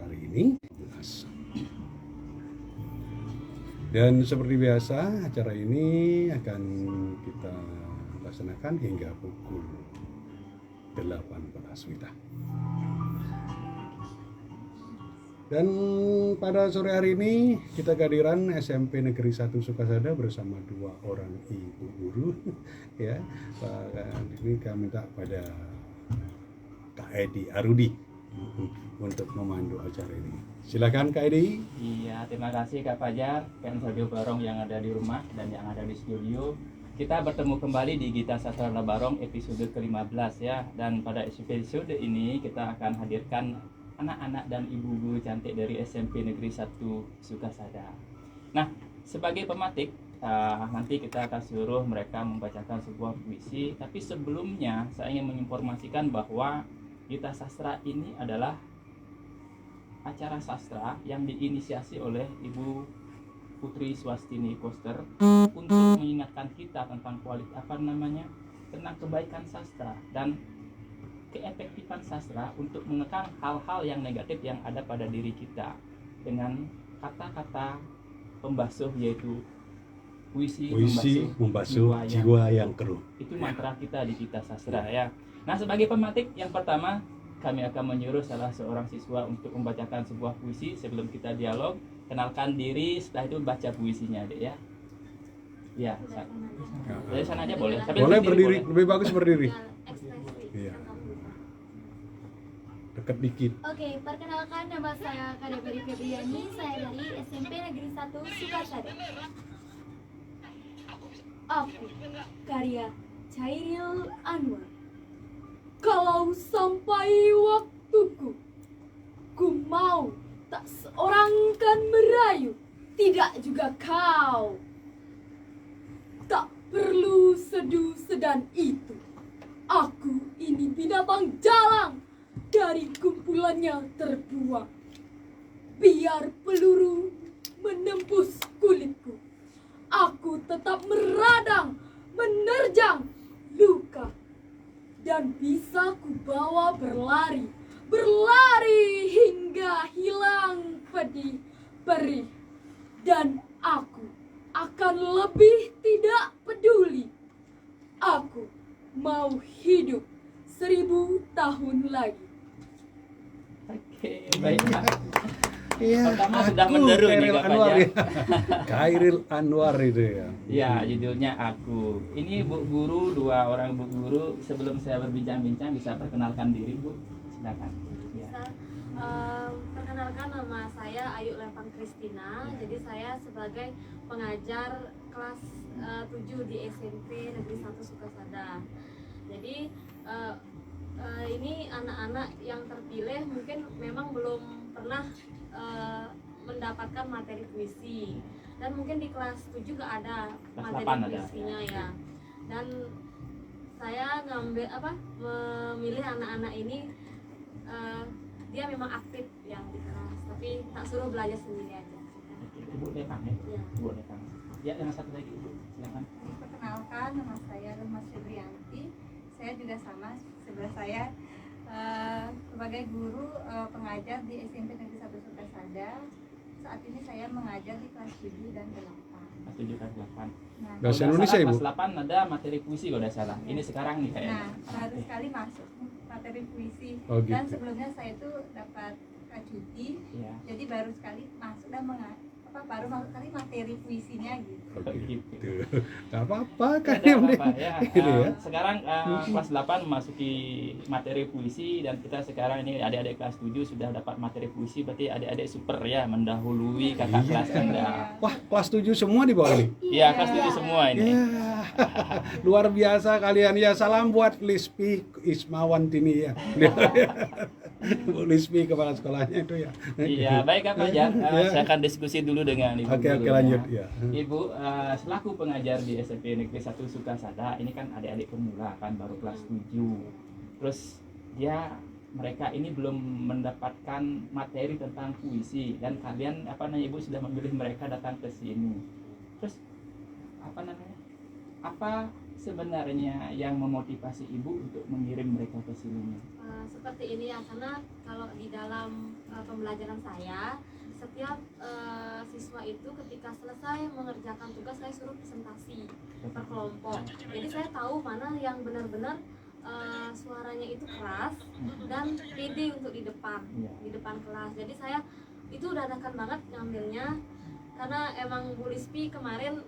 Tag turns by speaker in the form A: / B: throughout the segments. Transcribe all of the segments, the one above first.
A: hari ini. Dan seperti biasa, acara ini akan kita laksanakan hingga pukul 18 WITA. Dan pada sore hari ini kita kehadiran SMP Negeri 1 Sukasada bersama 2 orang ibu guru ya. Ini kami minta pada Kak Edi Arudi untuk memandu acara ini. Silakan Kak Edi.
B: Iya, terima kasih Kak Fajar, Ken Radio Barong yang ada di rumah dan yang ada di studio. Kita bertemu kembali di Gita Sastra Barong episode ke-15 ya. Dan pada episode ini kita akan hadirkan anak-anak dan ibu guru cantik dari SMP Negeri 1 Sukasada. Nah, sebagai pematik, nanti kita akan suruh mereka membacakan sebuah puisi. Tapi sebelumnya saya ingin menginformasikan bahwa Gita Sastra ini adalah acara sastra yang diinisiasi oleh Ibu Putri Swastini Koster untuk mengingatkan kita tentang tentang kebaikan sastra dan keefektifan sastra untuk mengekang hal-hal yang negatif yang ada pada diri kita dengan kata-kata pembasuh, yaitu puisi
A: membasuh jiwa yang keruh.
B: Itu mantra kita di Gita Sastra ya. Nah, sebagai pematik yang pertama kami akan menyuruh salah seorang siswa untuk membacakan sebuah puisi. Sebelum kita dialog, kenalkan diri, setelah itu baca puisinya, Dek ya. Ya, dari sana aja boleh. Tapi
A: boleh berdiri,
B: boleh.
A: lebih bagus berdiri. Iya. Dekat dikit.
C: Oke, perkenalkan nama saya Kadeberi Febriani, saya dari SMP Negeri 1 Sukasada. Aku, karya Chairil Anwar. Kalau sampai waktuku, ku mau tak seorang kan merayu, tidak juga kau. Tak perlu seduh sedan itu. Aku ini binatang jalang, dari kumpulannya terbuang. Biar peluru menembus kulitku, aku tetap meradang, menerjang luka. Dan bisa ku bawa berlari, berlari hingga hilang pedih perih. Dan aku akan lebih tidak peduli. Aku mau hidup 1000 tahun lagi.
B: Oke, baiklah.
A: Iya,
B: Pertama sudah menderu ini Kak Fajar.
A: Chairil Anwar itu ya.
B: Ya, judulnya Aku. Ini Bu Guru, 2 orang Bu Guru. Sebelum saya berbincang-bincang, bisa perkenalkan diri Bu? Silakan. Ya.
C: Perkenalkan, nama saya Ayu Lempang Kristina. Jadi saya sebagai pengajar kelas 7 di SMP Negeri 1 Sukasada. Jadi ini anak-anak yang terpilih mungkin memang belum pernah mendapatkan materi puisi, dan mungkin di kelas 7 juga ada materi puisinya ya. Dan saya memilih anak-anak ini, dia memang aktif yang di kelas, tapi tak suruh belajar sendiri aja.
B: Ibu Lepang ya?
C: Ya.
B: Ibu Lepang. Ya, yang satu lagi Ibu, silakan.
D: Perkenalkan, nama saya Rumas Febrianti. Saya juga sama, sebelah saya sebagai guru pengajar di SMP Negeri 1 Sukasada. Saat ini saya mengajar di kelas 7 dan 8.
B: Kelas 7 kelas 8.
D: Nah,
A: Bahasa Indonesia Ibu.
B: Kelas 8 ada materi puisi kalau tidak salah. Ini sekarang nih kayaknya.
D: nah baru sekali masuk materi puisi.
A: Oh, gitu.
D: Dan sebelumnya saya itu dapat cuti,
B: Ya.
D: jadi baru sekali masuk dan baru kali materi puisinya gitu.
B: Gitu.
A: Gak apa-apa kan
B: Tidak apa-apa ya.
A: Gitu ya.
B: Sekarang kelas 8 memasuki materi puisi, dan kita sekarang ini adik-adik kelas 7 sudah dapat materi puisi, berarti adik-adik super ya, mendahului kakak
A: Iya.
B: kelas Anda.
A: Wah, kelas 7 semua di bawah ini.
B: Iya, kelas 7 semua ini.
A: Ya, luar biasa kalian ya. Salam buat Lispi Ismawantini ya. Bu Lispi kepala sekolahnya itu ya.
B: Iya, baik Kak Fajar.
A: Ya.
B: Saya akan diskusi dulu dengan Ibu.
A: Oke,
B: dulu
A: lanjut
B: ya.
A: ya.
B: Ibu, selaku pengajar di SMP Negeri 1 Sukasada, ini kan adik-adik pemula kan, baru kelas 7. Terus mereka ini belum mendapatkan materi tentang puisi, dan kalian Ibu sudah memilih mereka datang ke sini. Terus apa sebenarnya yang memotivasi Ibu untuk mengirim mereka ke sini?
C: Seperti ini ya, karena kalau di dalam pembelajaran saya, setiap siswa itu ketika selesai mengerjakan tugas saya suruh presentasi per kelompok. Jadi saya tahu mana yang benar-benar suaranya itu keras dan pede untuk di depan kelas. Jadi saya itu dadakan banget ngambilnya, karena emang Bu Lispi kemarin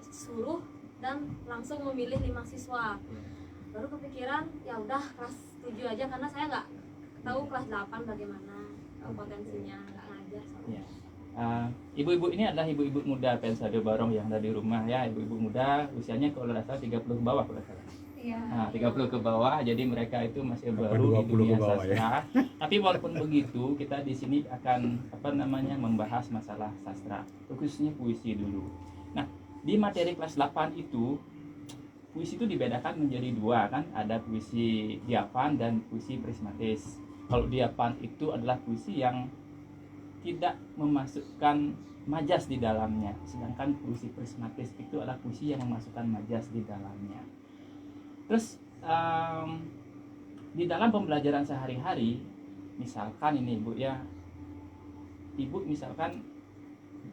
C: suruh dan langsung memilih 5 siswa. Baru kepikiran ya udah kelas 7 aja, karena saya nggak tahu kelas 8 bagaimana potensinya, nggak ngajar soalnya.
B: Ibu-ibu ini adalah ibu-ibu muda PN Radio Barong yang ada di rumah ya, ibu-ibu muda usianya kalau tidak salah 30 ke bawah kalau salah.
D: Iya.
B: Nah, 30 ke bawah, jadi mereka itu masih baru di
A: 20
B: dunia
A: ke bawah,
B: sastra. Tapi walaupun begitu, kita di sini akan membahas masalah sastra, khususnya puisi dulu. Nah, di materi kelas 8 itu puisi itu dibedakan menjadi 2 kan, ada puisi diapan dan puisi prismatis. Kalau diapan itu adalah puisi yang tidak memasukkan majas di dalamnya, sedangkan puisi prismatis itu adalah puisi yang memasukkan majas di dalamnya. Terus di dalam pembelajaran sehari-hari, misalkan ini Ibu ya, Ibu misalkan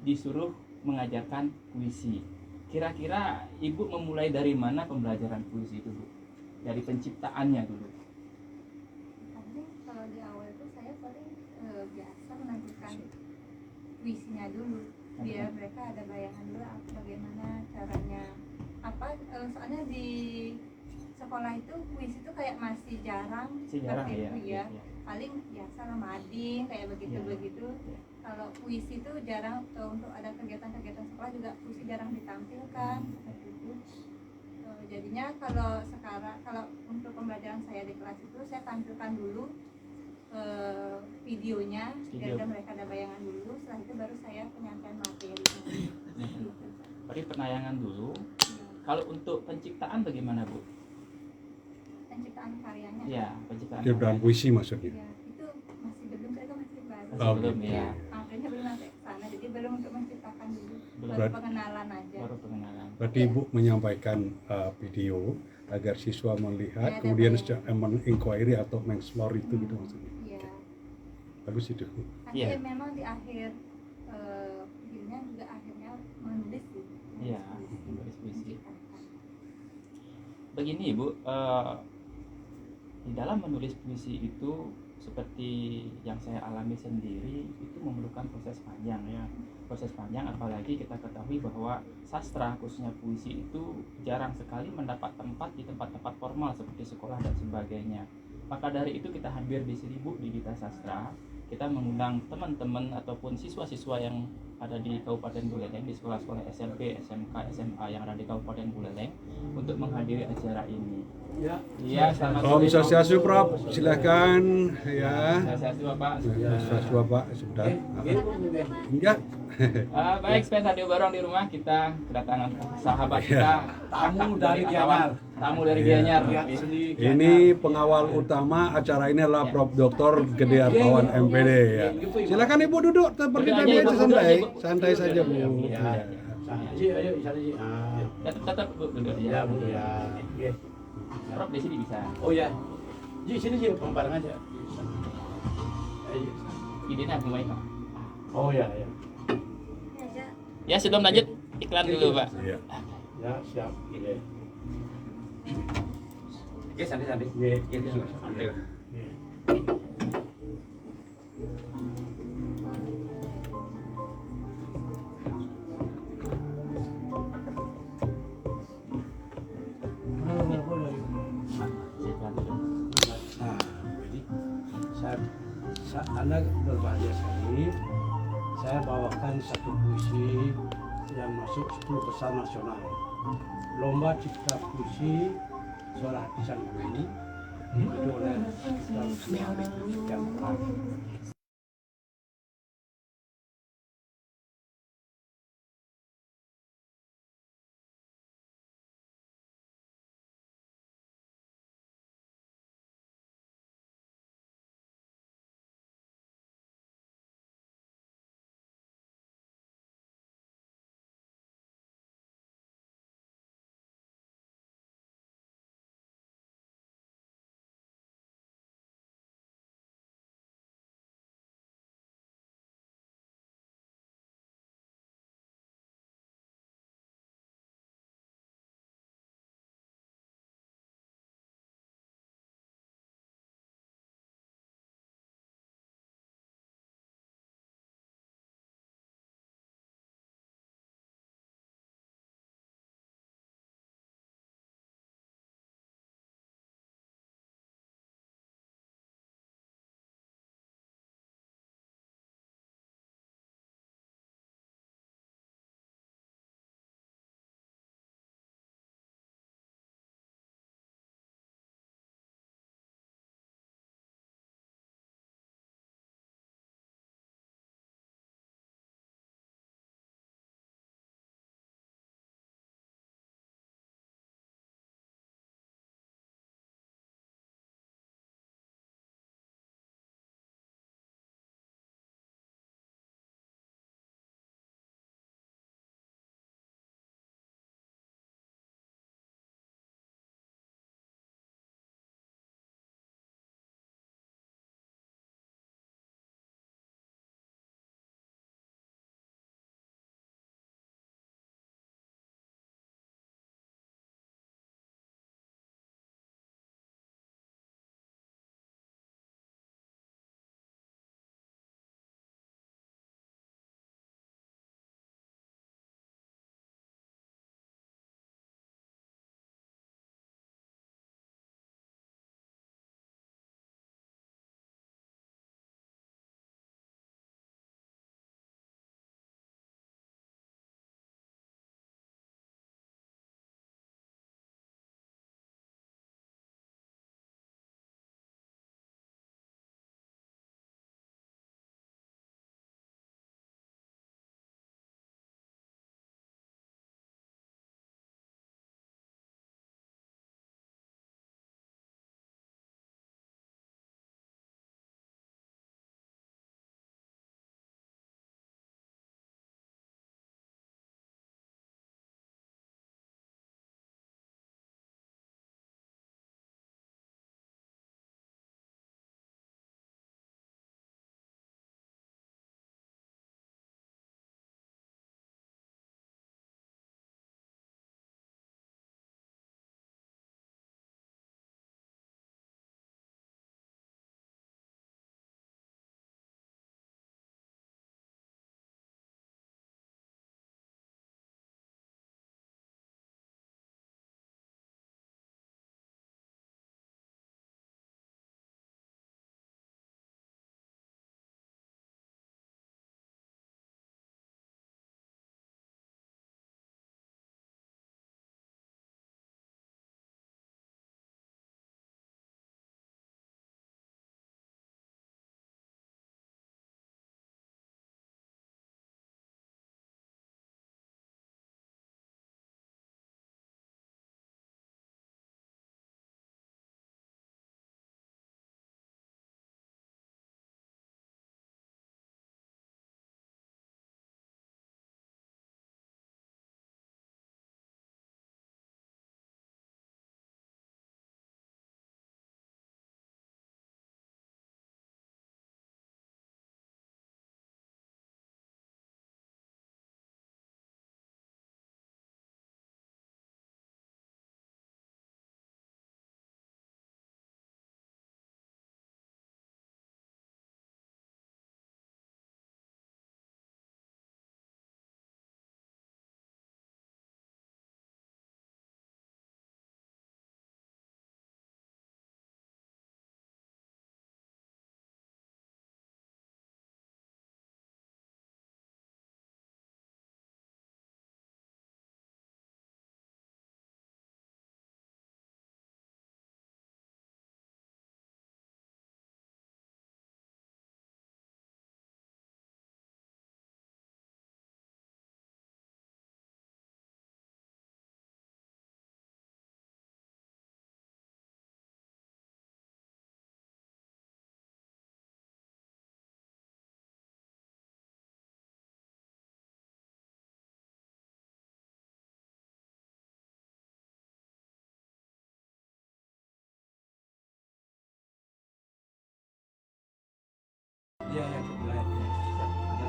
B: disuruh mengajarkan puisi, kira-kira Ibu memulai dari mana pembelajaran puisi itu Bu? Dari penciptaannya dulu.
D: Paling kalau di awal itu saya paling biasa menampilkan puisinya dulu, biar mereka ada bayangan dulu bagaimana caranya. Soalnya di sekolah itu puisi itu kayak masih jarang seperti itu ya. Paling biasa lah mading kayak begitu. Kalau puisi itu jarang, untuk ada kegiatan-kegiatan sekolah juga puisi jarang ditampilkan seperti itu. Jadinya kalau untuk pembelajaran saya di kelas itu saya tampilkan dulu videonya biar mereka ada bayangan dulu, setelah itu baru saya penyampaian materinya.
B: Berarti penayangan dulu. Kalau untuk penciptaan bagaimana Bu?
D: Penciptaan karyanya?
B: Ya, penciptaan.
A: Ciptaan puisi maksudnya.
D: Ya, itu masih belum, saya masih baru.
B: Belum ya.
D: Makanya belum sampai ke sana, jadi belum untuk menciptakan dulu.
B: Belum.
D: Baru pengenalan aja.
B: Baru pengenalan.
A: Berarti Ibu menyampaikan video agar siswa melihat,
D: Ya,
A: kemudian
D: ada
A: men-inquiry atau mengeksplor itu gitu maksudnya.
D: Iya.
A: Bagus itu.
D: Nanti
B: Iya.
D: memang di akhir videonya juga akhirnya menulis sih.
B: Iya, menulis puisi. Begini Ibu, di dalam menulis puisi itu seperti yang saya alami sendiri itu memerlukan proses panjang ya. Proses panjang, apalagi kita ketahui bahwa sastra khususnya puisi itu jarang sekali mendapat tempat di tempat-tempat formal seperti sekolah dan sebagainya. Maka dari itu kita hadir di sini Bu, di Gita Sastra. Kita mengundang teman-teman ataupun siswa-siswa yang ada di Kabupaten Buleleng, di sekolah-sekolah SMP, SMK, SMA yang ada di Kabupaten Buleleng untuk menghadiri acara ini. Iya, selamat
A: Om
B: sore.
A: Swastiastu Prof, silakan ya.
B: Swastiastu Bapak.
A: Swastiastu Pak, sudah. Enggak.
B: Baik, Spen Radio Barong di rumah kita kedatangan sahabat kita,
E: Tamu dari
B: kawan,
E: Gianyar.
B: tamu dari Gianyar.
A: Ini pengawal utama acara ini adalah Prof. Dr. Gede Artawan MPD ya. Silakan Ibu duduk seperti
B: Duduk
A: tadi
B: aja,
A: aja
B: Ibu.
A: santai,
B: Duduk aja, Bu.
A: santai saja Bu.
E: Ya.
A: Ya.
E: Ayo, sana Ji.
B: Tetap Bu, duduk
E: Ya,
B: ya.
E: Bu ya. Oke.
B: Prof di sini bisa.
E: Oh ya. Ji, sini Ji, bareng aja. Ayo.
B: Idenya aku main Pak.
E: Oh ya, ya.
C: Ini aja.
B: Ya sebelum lanjut iklan dulu Pak.
A: Iya.
E: Ya, siap. Oke.
B: Oke, santai-santai.
E: Oke.
B: Santai. Iklan dulu.
E: Nah, jadi Anda berbahagia sekali. Saya bawakan satu puisi yang masuk 10 besar nasional. Lomba Cipta Puisi Suara Hati Sang Guru diikuti oleh yang terakhir.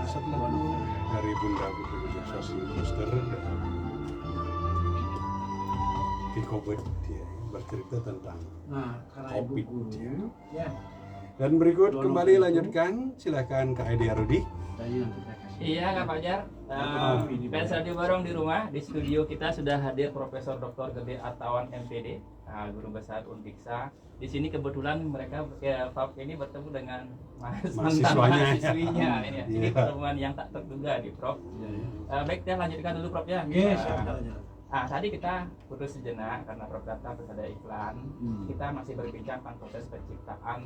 A: setelah dari Bunda Putri Khusus Poster di COVID dia bercerita tentang
E: Nah, karena ibu
A: Covid.
E: guru, ya,
A: dan berikut
E: Dono
A: kembali
E: itu.
A: lanjutkan silakan Kak Edi Arudi.
E: tadi yang kita kasih.
B: Iya Kak Fajar, fans Radio Barong di rumah, di studio kita sudah hadir Profesor Dr. Gede Artawan MPD, Guru Besar Untiksa. Di sini kebetulan mereka ini bertemu dengan mantan
A: Mahasiswanya, ya.
B: mahasiswinya. Ini
A: Iya.
B: pertemuan yang tak terduga di Prof.
E: Ya, ya.
B: Baik, kita lanjutkan dulu Prof ya.
E: Oke,
B: Nah,
E: siap aja.
B: tadi kita putus sejenak karena Prof datang terus ada iklan. Kita masih berbincang tentang proses penciptaan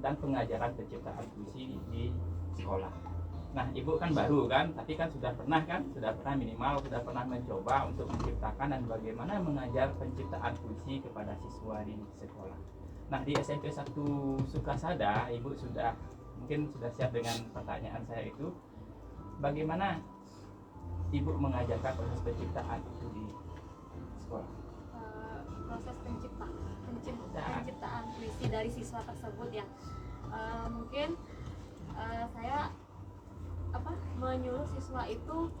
B: dan pengajaran penciptaan puisi di sekolah. Nah, Ibu kan baru kan, tapi kan sudah pernah minimal sudah pernah mencoba untuk menciptakan dan bagaimana mengajar penciptaan puisi kepada siswa di sekolah. Nah, di SMP 1 Sukasada, Ibu mungkin sudah siap dengan pertanyaan saya itu. Bagaimana Ibu mengajarkan proses penciptaan itu di sekolah?
C: Proses penciptaan puisi dari siswa tersebut ya. Mungkin saya menyuruh siswa itu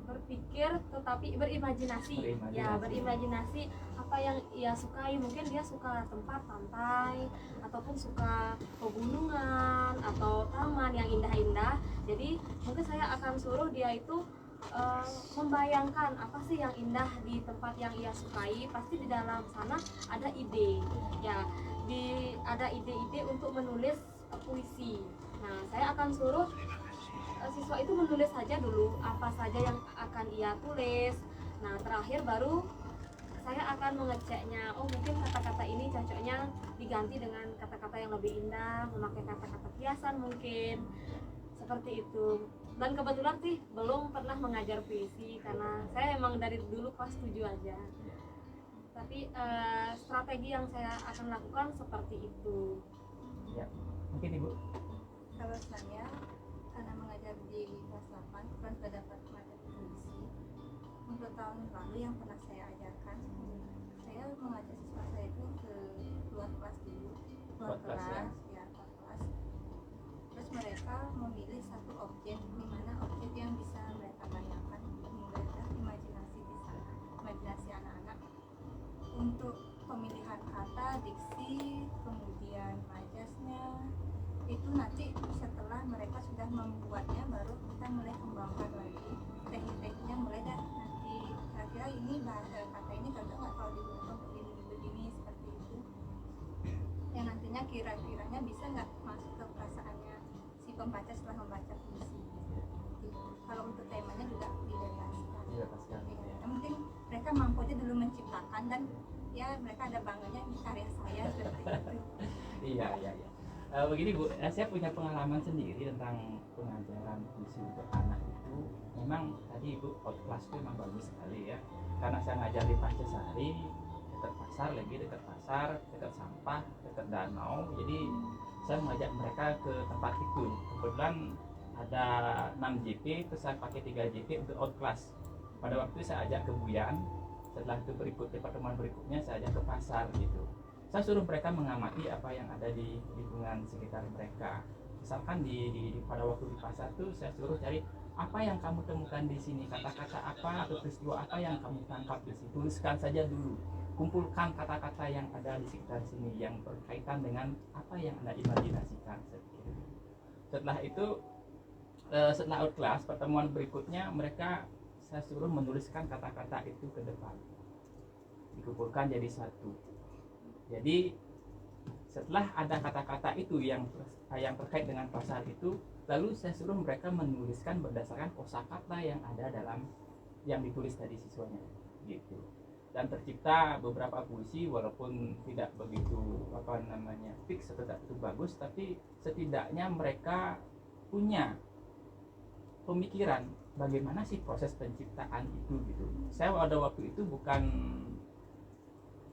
C: berpikir tetapi berimajinasi. Ya, berimajinasi apa yang ia sukai. Mungkin dia suka tempat pantai ataupun suka pegunungan atau taman yang indah-indah. Jadi mungkin saya akan suruh dia itu membayangkan apa sih yang indah di tempat yang ia sukai. Pasti di dalam sana ada ide ya, ada ide-ide untuk menulis puisi. Nah, saya akan suruh siswa itu menulis saja dulu apa saja yang akan ia tulis. Nah, terakhir baru saya akan mengeceknya. Oh, mungkin kata-kata ini cocoknya diganti dengan kata-kata yang lebih indah, memakai kata-kata hiasan mungkin. Seperti itu. Dan kebetulan sih belum pernah mengajar puisi karena saya emang dari dulu kelas 7 aja. Tapi strategi yang saya akan lakukan seperti itu.
B: Ya, mungkin Ibu.
D: Kalau saya karena mengajar di kelas 8 kan sudah dapat materi puisi. Untuk tahun lalu yang pernah saya ajarkan, saya mengajar siswa saya itu ke luar kelas dulu, luar
B: Kelas,
D: kelas, ya kelas kelas. Terus mereka memilih satu objek, di mana objek yang bisa mereka bayangkan, menggugah imajinasi di sana, imajinasi anak-anak untuk pemilihan kata, diksi, kemudian majasnya. Itu nanti setelah mereka sudah membuatnya baru kita mulai kembangkan lagi teknik-tekniknya, mulai dah nanti kira-kira ini bahasa kata ini cocok nggak kalau digunakan begini seperti itu, yang nantinya kira-kiranya bisa nggak masuk ke perasaannya si pembaca setelah membaca puisi gitu. Kalau untuk temanya juga dibebaskan. Yang penting mereka mampu aja dulu menciptakan dan ya mereka ada bangganya ini karya saya seperti itu.
B: Iya. Begini Bu, saya punya pengalaman sendiri tentang pengajaran puisi untuk anak itu. Memang tadi Ibu kelas itu memang bagus sekali ya. Karena saya ngajar di Pancasari, dekat pasar, dekat sampah, dekat danau. Jadi saya mengajak mereka ke tempat itu. Kebetulan ada 6 JP, terus saya pakai 3 JP untuk outclass. Pada waktu itu saya ajak ke Buyan. Setelah itu pertemuan berikutnya saya ajak ke pasar gitu. Saya suruh mereka mengamati apa yang ada di lingkungan sekitar mereka. Misalkan pada waktu di pasar tuh saya suruh cari apa yang kamu temukan di sini, kata-kata apa atau peristiwa apa yang kamu tangkap di sini. Tuliskan saja dulu, kumpulkan kata-kata yang ada di sekitar sini yang berkaitan dengan apa yang Anda imajinasikan. Setelah itu, setelah outclass, pertemuan berikutnya mereka saya suruh menuliskan kata-kata itu ke depan, dikumpulkan jadi satu. Jadi setelah ada kata-kata itu yang terkait dengan pasar itu, lalu saya suruh mereka menuliskan berdasarkan kosakata yang ada dalam yang ditulis tadi siswanya gitu. Dan tercipta beberapa puisi walaupun tidak begitu fix atau tidak begitu bagus, tapi setidaknya mereka punya pemikiran bagaimana sih proses penciptaan itu gitu. Saya pada waktu itu bukan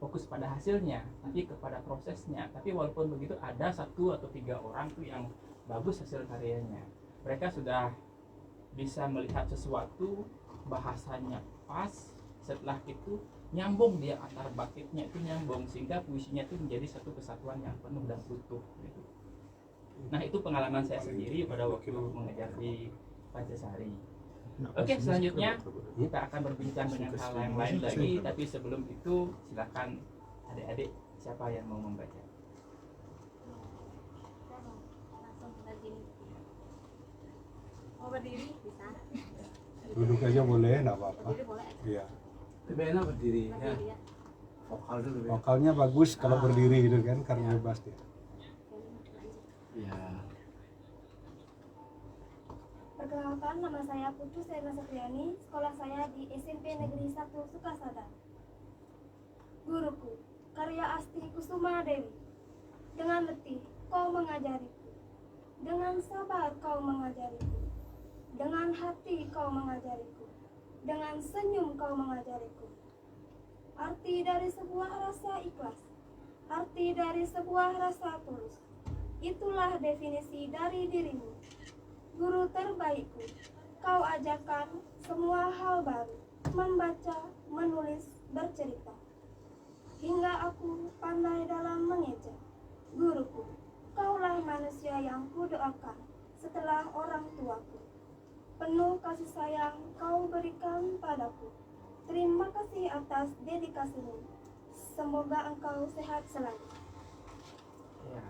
B: fokus pada hasilnya, tapi kepada prosesnya. Tapi walaupun begitu ada 1 atau 3 orang tuh yang bagus hasil karyanya. Mereka sudah bisa melihat sesuatu, bahasanya pas, setelah itu nyambung dia antar baitnya itu nyambung sehingga puisinya itu menjadi satu kesatuan yang penuh dan utuh gitu. Nah, itu pengalaman saya sendiri pada waktu mengajar di Pancasari. Oke, selanjutnya kita akan berbincang dengan hal yang lain lagi, tapi sebelum itu silakan adik-adik siapa yang mau membaca.
C: Langsung berdiri. Mau berdiri bisa?
A: Duduk aja boleh, enggak apa-apa.
C: Berdiri boleh.
A: Iya.
E: Lebih enak berdiri ya.
C: Berdiri ya.
E: Vokal itu lebih.
A: Vokalnya bagus kalau berdiri gitu kan karena bebas dia.
E: Ya.
F: Perkenalkan, nama saya Putu Sena Satriani, sekolah saya di SMP Negeri 1 Sukasada. Guruku, Karya Asti Kusuma Dewi. Dengan letih kau mengajariku, dengan sabar kau mengajariku, dengan hati kau mengajariku, dengan senyum kau mengajariku. Arti dari sebuah rasa ikhlas, arti dari sebuah rasa tulus. Itulah definisi dari dirimu. Guru terbaikku, kau ajarkan semua hal baru, membaca, menulis, bercerita. Hingga aku pandai dalam mengeja. Guruku, kaulah manusia yang kudoakan setelah orang tuaku. Penuh kasih sayang kau berikan padaku. Terima kasih atas dedikasimu. Semoga engkau sehat selalu.
B: Ya,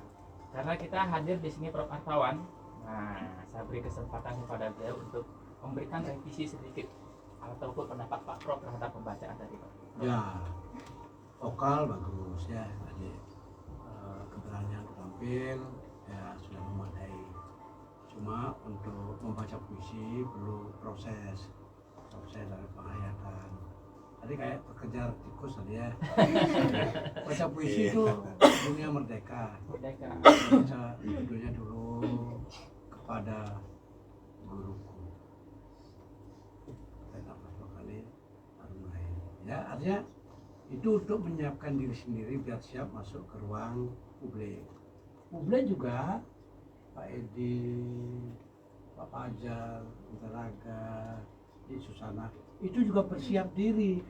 B: karena kita hadir di sini Prof Artawan, nah saya beri kesempatan kepada beliau untuk memberikan revisi sedikit ataupun pendapat Pak Prof terhadap pembacaan tadi Pak.
E: Ya. Vokal bagus ya. Tadi keberanian tampil ya sudah memadai. Cuma untuk membaca puisi perlu proses dari penghayatan. Tadi kayak terkejar tikus tadi ya. Baca puisi itu dunia merdeka.
B: Merdeka.
E: Baca judulnya dulu kepada guruku. Saya nafas 2 kali baru mulai. Ya artinya itu untuk menyiapkan diri sendiri biar siap masuk ke ruang publik. Publik juga Pak Edi, Pak Fajar, Interaga, di Susana itu juga bersiap diri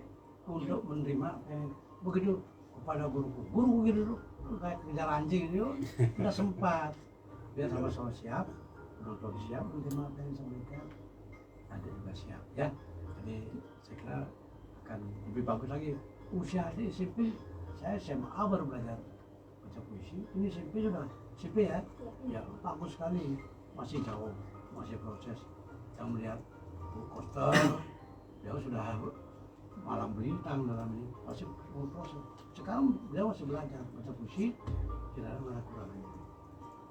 E: untuk menerima apa yang begitu kepada guruku. Guru gitu kayak kejar anjing itu nggak sempat. Biar sama-sama siap, penonton siap menerima apa yang disampaikan, ada juga siap ya. Jadi saya kira akan lebih bagus lagi. Usia di SMP saya SMA baru belajar baca puisi. Ini SMP sudah SMP ya, ya bagus sekali. Masih jauh, masih proses. Yang melihat Bu Koster, dia sudah malam melintang dalam ini, masih proses. Sekarang dia masih belajar baca puisi, tidak ada mana kurang.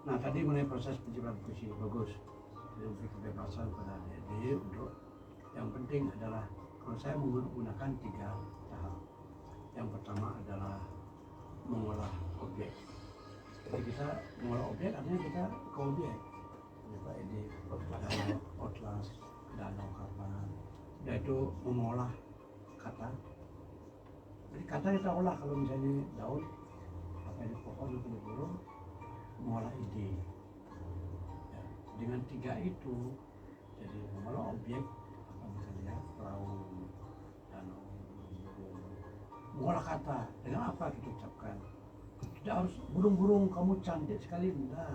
E: Nah tadi mengenai proses penciptaan puisi bagus. Jadi memberi kebebasan pada adik-adik untuk yang penting adalah kalau saya menggunakan 3 tahap. Yang pertama adalah mengolah objek. Jadi kita mengolah objek artinya kita ke objek. Pak Edi, Danau Atlas, Danau Kapan, yaitu mengolah kata. Jadi kata kita olah kalau misalnya daun, apa ini pohon atau burung, mengolah ide. Ya, dengan 3 itu, jadi mengolah objek, apa misalnya perahu, danau, burung, mengolah kata. Dengan apa kita ucapkan? Tidak harus burung-burung kamu cantik sekali, enggak.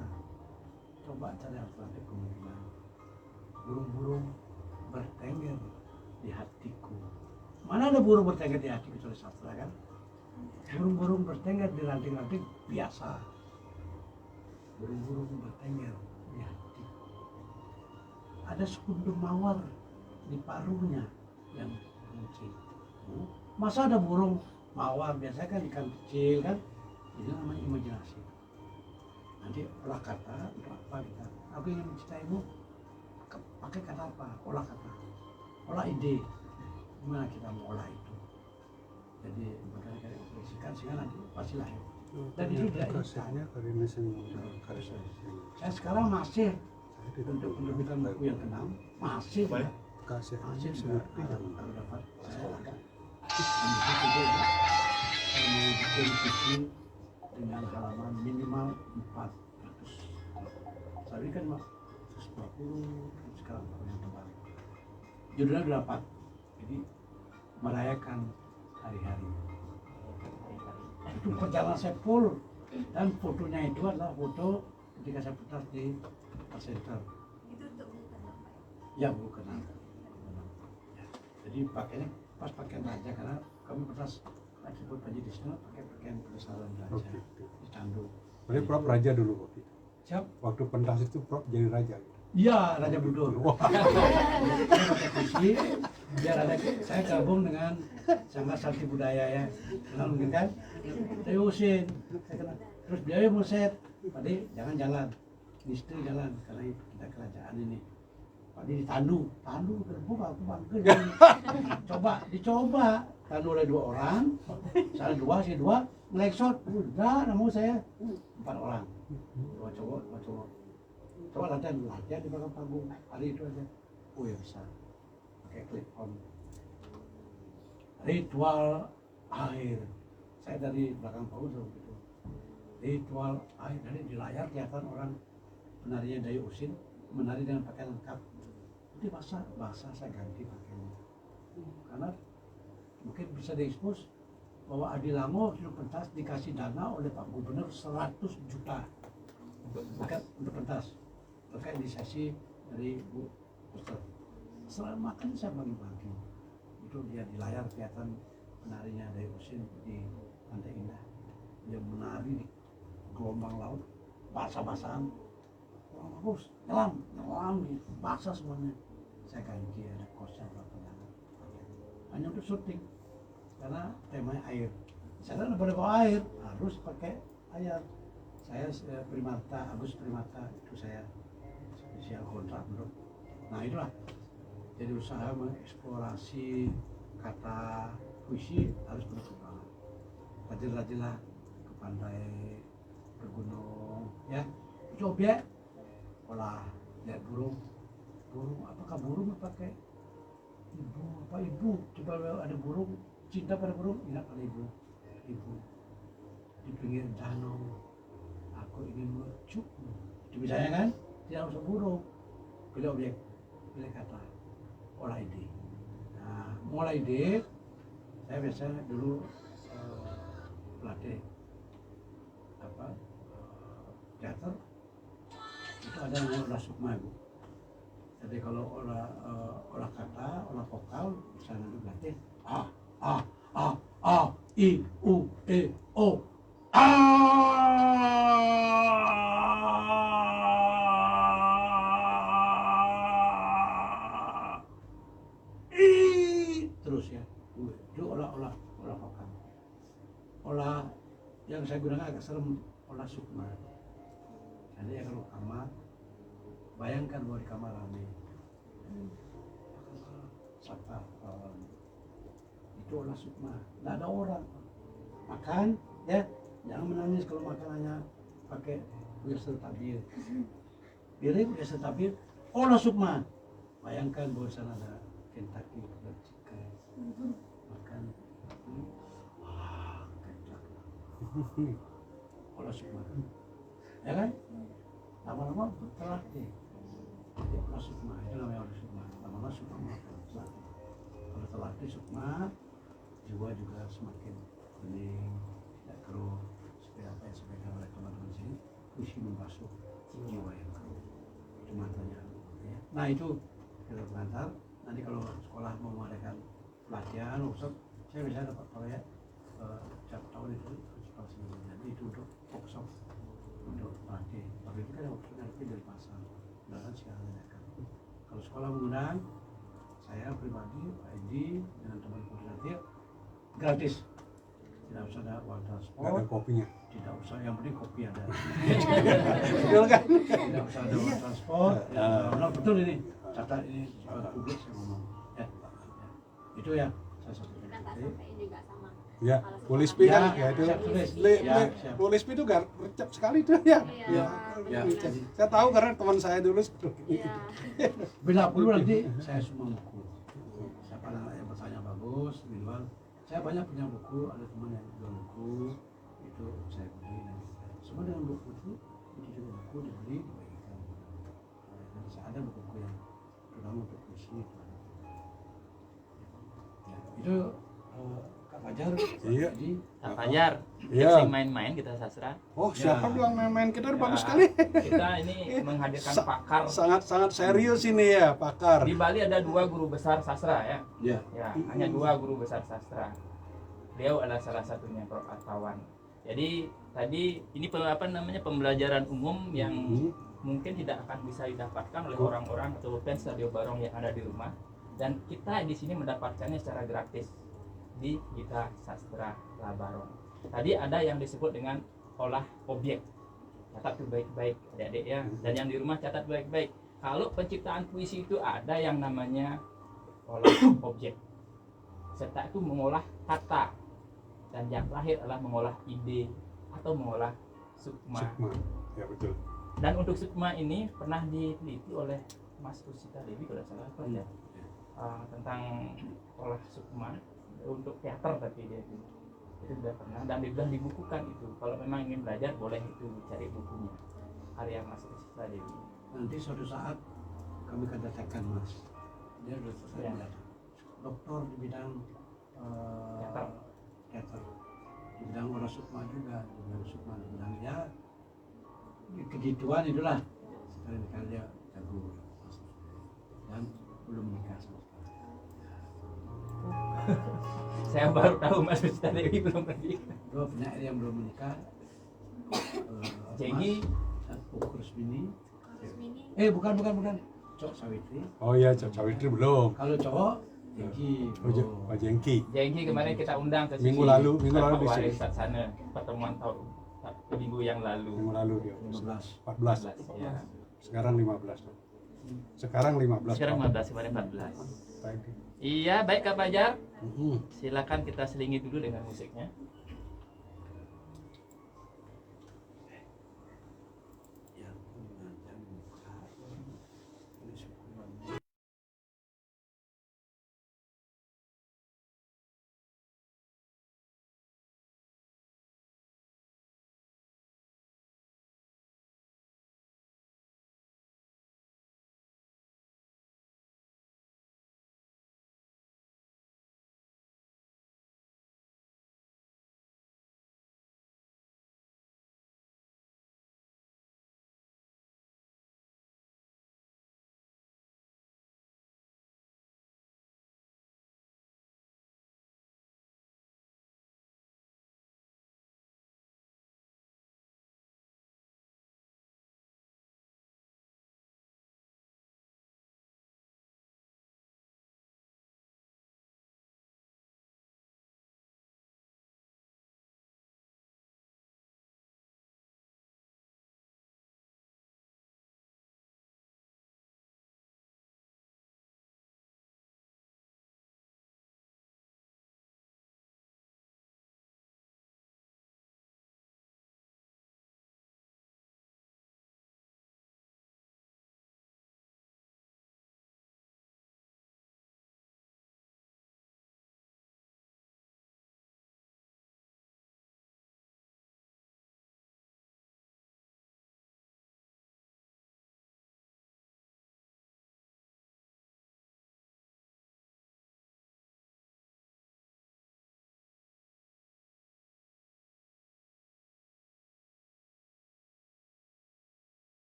E: Coba cari alternatif kemungkinan. Burung-burung bertengger di hatiku. Mana ada burung bertengger di hati kecuali sastra kan? Burung-burung bertengger di ranting-ranting biasa. Burung-burung bertengger di hatiku. Ada sekundung mawar di paruhnya yang lucu. Masa ada burung mawar, biasanya kan ikan kecil kan? Ini namanya imajinasi. Nanti olah kata untuk apa kita? Aku ingin mencintaimu, pakai kata apa? Olah kata, olah ide. Gimana kita mau olah itu? Jadi berkali-kali operasikan sehingga nanti pasti lahir. Dan itu tidak instan. Saya sekarang masih untuk penerbitan buku yang ke-6 masih ya. Masih seperti yang dapat saya ada. Dan itu juga saya mau bikin buku dengan halaman minimal 400. Tadi kan 120, sekarang yang tebal. Judulnya 8. Jadi merayakan hari-hari. Itu perjalanan saya full dan fotonya itu adalah foto ketika saya pentas di center.
D: Itu untuk bukan apa
E: Ya
D: ya?
E: bukan. Ya. Jadi pakainya pas pakaian raja karena kami pentas disebut tradisional pakai pakaian kebesaran raja
A: Oke.
E: di tanduk.
A: Berarti Prof raja dulu waktu itu.
E: Siap?
A: Waktu pentas itu Prof jadi raja.
E: Iya, Raja Budur.
A: Wah.
E: Saya pakai puisi, biar ada saya gabung dengan Sanggar Santri Budaya ya. Kenal mungkin kan? Saya usin, saya kenal. Terus biaya muset, Padi jangan jalan, istri jalan karena kita kerajaan ini. Padi ditandu, terbuka, aku bangkit. Dicoba. Tandu oleh 2 orang, saya 2, saya 2, ngelekshot, udah, namun saya 4 orang, 2 cowok. Coba latihan di belakang panggung, hari itu aja. Oh ya bisa, pakai clip on. Ritual air, saya dari belakang panggung selalu gitu. Ritual air, dari di layar kelihatan orang penarinya Dayu Usin menari dengan pakaian lengkap. Jadi bahasa saya ganti pakaiannya, karena mungkin bisa diekspos bahwa Adi Lango untuk pentas dikasih dana oleh Pak Gubernur 100 juta untuk pentas. Terkait inisiasi dari Bu Ustaz. Selama makan saya bagi-bagi. Itu dia di layar kelihatan penarinya dari Usin di Pantai Indah. Dia menari di gelombang laut, basah-basahan. Orang bagus, nyelam, basah semuanya. Saya ganti ada kosnya berapa lama. Hanya untuk syuting. Karena temanya air. Saya kan pada bawa air, harus pakai air. Saya Agus Primata itu saya spesial kontrak untuk. Nah itulah, jadi usaha mengeksplorasi kata puisi harus berkembang. Rajin-rajinlah ke pantai, ke gunung, ya. Coba olah lihat burung, apakah burung pakai ibu, coba ada burung, cinta pada burung, ingat pada ibu di pinggir danau, aku ingin melucu. Itu bisanya kan? Tidak usah burung, pilih objek, pilih kata, olah ide. Nah, mulai ide, saya biasanya dulu pelatih teater, itu ada yang olah sukma, Bu. Jadi kalau olah kata, olah vokal, misalnya dulu pelatih, I, U, E, O, terus ya, itu olah vokal. Olah yang saya gunakan agak serem, olah sukma. Jadi ya kalau kamar, bayangkan bahwa di kamar rame, sapa itu olah sukma, nggak ada orang. Makan, ya, jangan menangis kalau makanannya pakai biasa tabir. Piring biasa tabir, olah sukma. Bayangkan bahwa sana ada Kentucky Fried Chicken, makan, kencang, olah sukma, ya kan? Lama-lama terlatih. Jadi olah sukma, itu namanya olah sukma. Lama-lama sukma makan, terlatih. Kalau terlatih sukma, jiwa juga semakin bening, tidak keruh. Seperti apa yang disampaikan oleh teman-teman sini, puisi membasuh jiwa yang keruh. Itu matanya. Ya. Nah itu kita pengantar. Nanti kalau sekolah mau mengadakan pelatihan, workshop, saya bisa dapat proyek setiap tahun itu jadi itu untuk workshop, untuk pelatih. Tapi itu kan workshopnya dari pasar, dan sekarang kan. Kalau sekolah mengundang, saya pribadi, Pak Edi dengan teman koordinator gratis. Tidak usah ada uang transport,
A: Ada kopinya.
E: tidak usah, yang penting kopi ada.
A: Betul kan?
E: Tidak usah ada uang transport. Ya, betul ini. Catat ini publik saya ngomong. Ya. Itu ya. Saya satu.
C: Kita tak sampaikan juga sama.
A: Ya,
C: Kalau
A: Polispi kan,
E: sekolah-
A: ya itu.
E: siap tulis. Ya, siap.
A: Polispi itu gercep sekali tuh ya.
C: Iya.
E: Ya.
A: Saya tahu karena teman saya dulu
C: Iya.
E: Bila perlu nanti saya semua buku. Siapa yang bertanya bagus, bilang saya banyak punya buku, ada teman yang jual buku, itu saya beli. Semua dengan buku itu juga buku dibeli, dibagikan. Dan saya ada buku yang terutama untuk puisi. Ya, itu Kak Fajar.
A: Iya.
E: Jadi
B: Kak Fajar,
A: Iya.
B: Sing main-main Gita Sastra.
A: Oh, siapa
E: Ya.
A: bilang main-main? Kita
B: Ya,
A: bagus sekali.
B: Kita ini menghadirkan pakar.
A: Sangat serius ini ya, pakar.
B: Di Bali ada 2 guru besar sastra ya.
E: Ya.
B: Ya, hanya 2 guru besar sastra. Beliau adalah salah satunya Prof. Artawan. Jadi tadi ini pembelajaran umum yang mungkin tidak akan bisa didapatkan oleh orang-orang atau fans Radio Barong yang ada di rumah, dan kita di sini mendapatkannya secara gratis di Gita Sastra Labarong. Tadi ada yang disebut dengan olah objek. Catat tuh baik-baik adik-adik ya, dan yang di rumah catat baik-baik. Kalau penciptaan puisi itu ada yang namanya olah objek. Serta itu mengolah kata, dan yang terakhir adalah mengolah ide atau mengolah sukma.
A: Sukma. Ya betul.
B: Dan untuk sukma ini pernah diteliti oleh Mas Rusita Dewi kalau salah ya, tentang olah sukma untuk teater, tapi dia itu sudah pernah dan dibilang dibukukan itu. Kalau memang ingin belajar boleh itu cari bukunya karya Mas Rusita Dewi.
E: Nanti suatu saat kami akan datangkan Mas. Dia sudah selesai
B: Ya.
E: belajar. Doktor di bidang
B: Teater.
E: teater. Di bidang olah sukma juga, di bidang sukma, di bidang ya kegituan itulah. Sekali-kali dia jago. Dan belum menikah sama sekali.
B: Saya baru tahu Mas Rusita Dewi belum pergi.
E: Dua penyair yang belum menikah.
B: Jegi.
E: Dan Ukur Resmini.
C: Rusmini.
E: Bukan. Cok Sawitri.
A: Oh iya, Cawitri belum.
E: Kalau cowok, Jengki.
A: Pak Jengki.
B: Jengki kemarin kita undang ke sini.
A: Minggu lalu di
B: Pak
A: sini.
B: Waris sana pertemuan tahun minggu yang lalu.
A: Minggu lalu dia.
E: 15.
A: 14.
B: Ya.
A: Sekarang 15. Sekarang 15.
B: Sekarang 15, kemarin 14.
A: Tadi.
B: Iya, baik Kak Fajar.
A: Mhm.
B: Silakan kita selingi dulu dengan musiknya.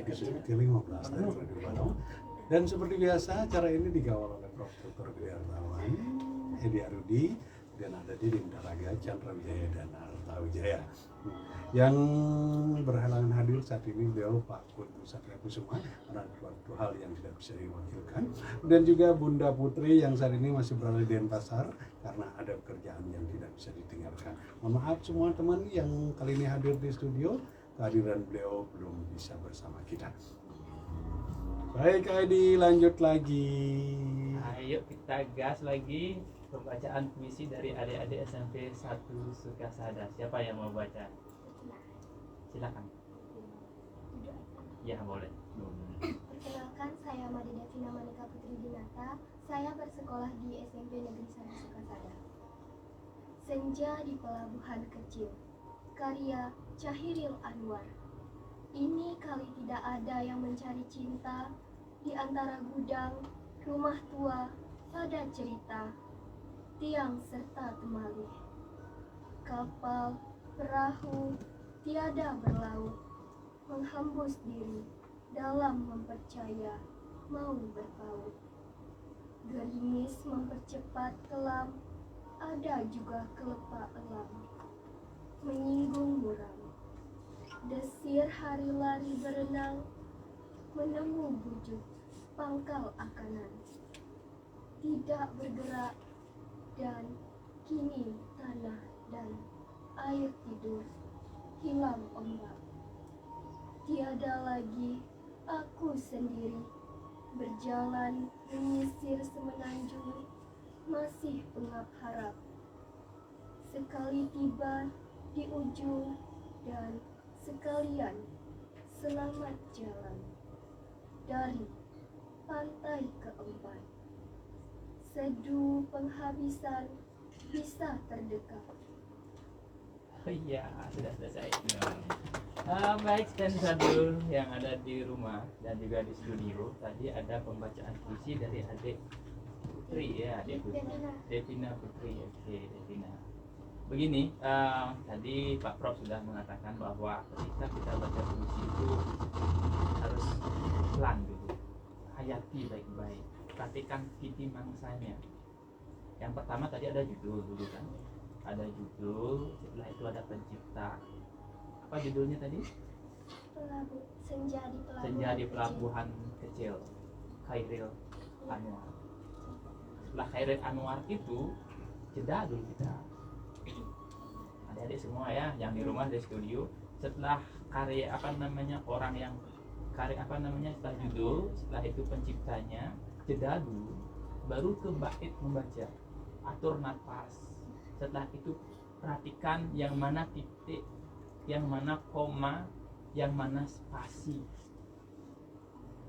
A: episode ke-15 dari Radio Barong. Dan seperti biasa, acara ini dikawal oleh Prof. Dr. Gede Artawan, Edi Arudi, dan ada Didin Daraga, Chandra Wijaya, dan Arta Wijaya. Yang berhalangan hadir saat ini beliau Pak Kudu Satria Kusuma, karena ada suatu hal yang tidak bisa diwakilkan. Dan juga Bunda Putri yang saat ini masih berada di Denpasar, karena ada pekerjaan yang tidak bisa ditinggalkan. Mohon maaf semua teman yang kali ini hadir di studio, kehadiran beliau belum bisa bersama kita. Baik, Edi, lanjut lagi.
B: Ayo kita gas lagi pembacaan puisi dari adik-adik SMP 1 Sukasada. Siapa yang mau baca? Silakan. Ya, boleh.
F: Perkenalkan, saya Made Devina Manika Putri Dinata. Saya bersekolah di SMP Negeri 1 Sukasada. Senja di Pelabuhan Kecil, karya Cahiril Anwar. Ini kali tidak ada yang mencari cinta di antara gudang, rumah tua, pada cerita, tiang serta temali. Kapal, perahu, tiada berlaut, menghembus diri dalam mempercaya mau berpaut. Gerimis mempercepat kelam, ada juga kelepak elam, menyinggung muram. Desir hari lari berenang, menemu bujuk pangkal akanan. Tidak bergerak dan kini tanah dan air tidur hilang ombak. Tiada lagi aku sendiri berjalan menyisir semenanjung, masih pengap harap. Sekali tiba di ujung dan sekalian selamat jalan dari pantai keempat. Sedu penghabisan bisa terdekat.
B: Oh iya, sudah selesai. Baik, stand sadul yang ada di rumah dan juga di studio. Tadi ada pembacaan puisi dari adik Putri ya, adik Putri. Devina Putri. Oke, Devina. Begini, tadi Pak Prof sudah mengatakan bahwa ketika kita baca puisi itu harus pelan dulu, hayati baik-baik, perhatikan titi mangsanya. Yang pertama tadi ada judul dulu kan, ada judul, setelah itu ada pencipta. Apa judulnya tadi? Senja di Pelabuhan Kecil, Khairil Anwar. Setelah Khairil Anwar itu jeda dulu kita. Adik-adik semua ya, yang di rumah di studio, setelah karya orang yang karya setelah judul, setelah itu penciptanya, jeda dulu, baru ke bait membaca, atur nafas. Setelah itu perhatikan yang mana titik, yang mana koma, yang mana spasi.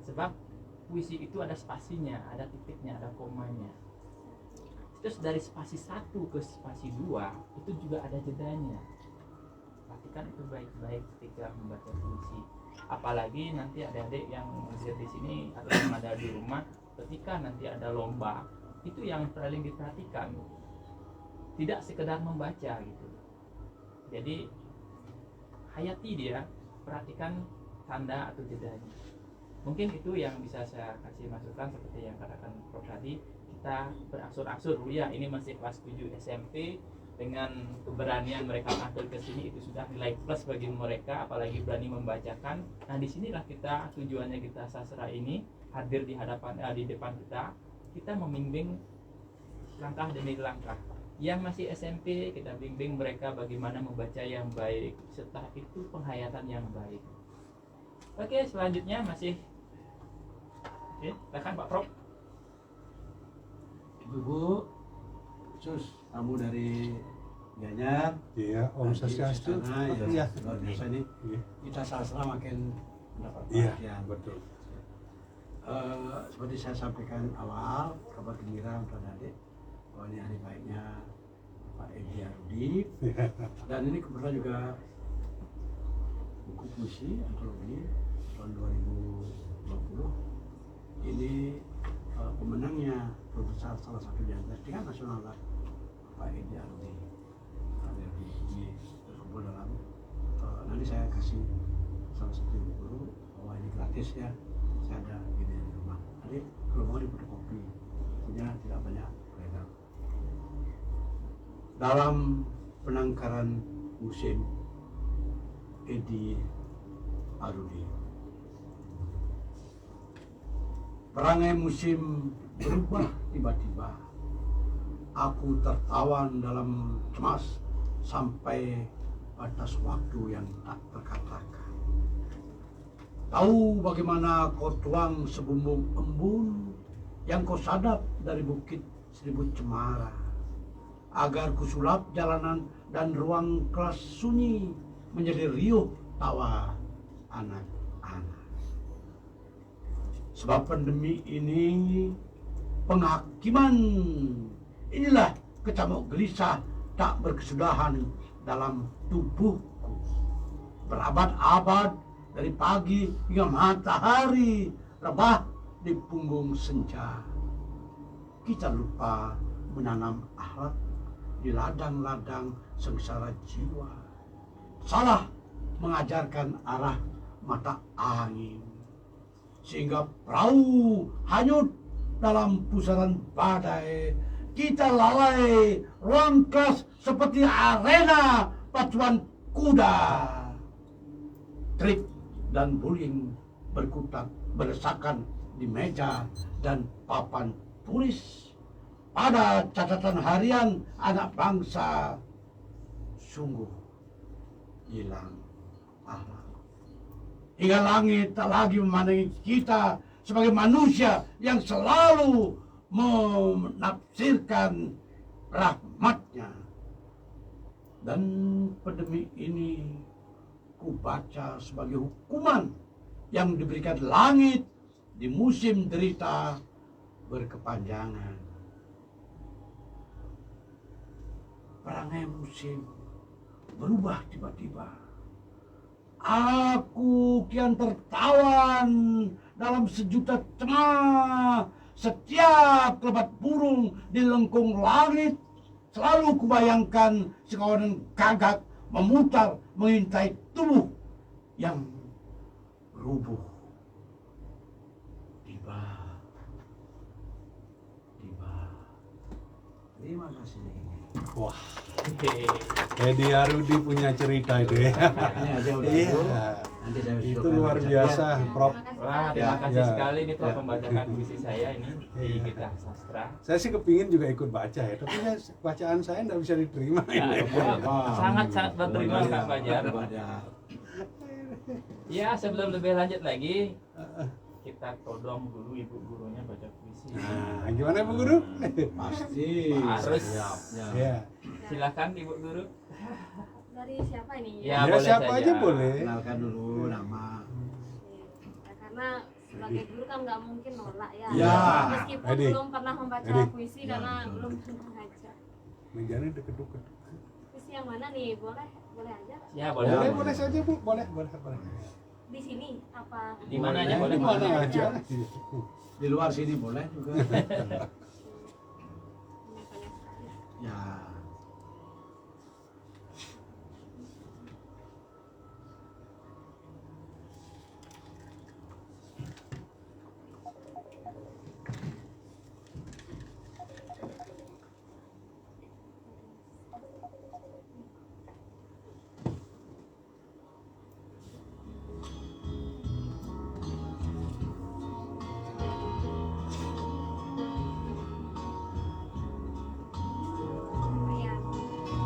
B: Sebab puisi itu ada spasinya, ada titiknya, ada komanya. Terus dari spasi 1 ke spasi 2 itu juga ada jedanya. Perhatikan itu baik-baik ketika membaca puisi. Apalagi nanti adik-adik yang hadir di sini atau yang ada di rumah, ketika nanti ada lomba, itu yang paling diperhatikan. Tidak sekedar membaca gitu. Jadi hayati dia, perhatikan tanda atau jedanya. Mungkin itu yang bisa saya kasih masukan seperti yang katakan Prof tadi. Kita berangsur-angsur dulu ya, ini masih kelas 7 SMP, dengan keberanian mereka tampil ke sini itu sudah nilai plus bagi mereka, apalagi berani membacakan. Nah, disinilah kita tujuannya kita sastra ini hadir di depan kita membimbing langkah demi langkah. Yang masih SMP kita bimbing mereka bagaimana membaca yang baik, setelah itu penghayatan yang baik. Oke, selanjutnya masih silakan Pak Prof.
E: Ibu, khusus tamu dari Gianyar.
A: Iya, Om Swastiastu.
E: Ya, luar biasa ini.
A: Iya.
E: Kita sastra makin mendapat
A: Iya,
E: perhatian.
A: betul.
E: Seperti saya sampaikan awal, kabar gembira untuk adik bahwa ini hari baiknya Pak Edi Arudi. Dan ini kebetulan juga buku puisi antologi tahun 2020. Ini pemenangnya terbesar salah satu di antara tingkat nasional lah, Pak Edi Arudi. Ada di terkumpul dalam nanti saya kasih salah satu guru bahwa ini gratis ya, saya ada gini di rumah. Jadi kalau mau difotokopi, punya tidak banyak beredar. Dalam penangkaran musim Edi Arudi, perangai musim berubah tiba-tiba. Aku tertawan dalam cemas sampai batas waktu yang tak terkatakan. Tahu bagaimana kau tuang sebumbung embun yang kau sadap dari bukit Seribu Cemara, agar kusulap jalanan dan ruang kelas sunyi menjadi riuh tawa anak-anak. Sebab pandemi ini penghakiman, inilah kecamuk gelisah tak berkesudahan dalam tubuhku. Berabad-abad dari pagi hingga matahari rebah di punggung senja. Kita lupa menanam akhlak di ladang-ladang sengsara jiwa. Salah mengajarkan arah mata angin, sehingga perahu hanyut dalam pusaran badai. Kita lalai ruang kelas seperti arena pacuan kuda. Trik dan bullying berkutat berdesakan di meja dan papan tulis. Pada catatan harian anak bangsa, sungguh hilang akhlak. Hingga langit tak lagi memandangi kita sebagai manusia yang selalu menafsirkan rahmatnya. Dan pandemi ini ku baca sebagai hukuman yang diberikan langit di musim derita berkepanjangan. Perangai musim berubah tiba-tiba. Aku kian tertawan dalam sejuta celah. Setiap kelebat burung di lengkung langit selalu kubayangkan sekawanan gagak memutar mengintai tubuh yang rubuh. Tiba. Terima kasih.
A: Wah, Edi Arudi punya cerita itu ya.
E: Ini aja udah.
A: Iya.
E: Nanti saya
A: Itu
E: usulkan
A: luar
E: baca.
A: biasa, Prof.
B: Wah, terima kasih
A: Ya.
B: sekali nih Prof
A: Ya.
B: membacakan puisi saya ini di Gita Sastra.
A: Saya sih kepingin juga ikut baca ya, tapi bacaan saya nggak bisa diterima.
B: Ya, sangat berterima Kak Fajar. Ya, sebelum lebih lanjut lagi, kita todong dulu ibu gurunya baca puisi.
A: Nah, gimana Bu Guru?
E: Pasti.
B: Harus.
E: Siap.
A: Ya,
B: Silakan Ibu Guru.
C: Dari siapa ini?
B: Ya,
A: ya
B: boleh
A: siapa
B: saja.
A: aja boleh.
E: Kenalkan dulu nama.
C: Ya, karena sebagai guru kan nggak mungkin nolak ya.
E: Ya.
C: Meskipun
A: Edi.
C: belum pernah membaca
A: Edi.
C: puisi
E: Ya,
C: karena
E: betul.
C: belum pernah ngajar.
A: Mejanya deket-deket.
C: Puisi yang mana nih? Boleh aja.
B: Ya, boleh.
A: Boleh, boleh saja Bu, boleh.
C: Di sini apa?
B: Di mana aja boleh.
A: Di mana aja.
E: Di luar sini boleh juga. Ya.
C: Ya.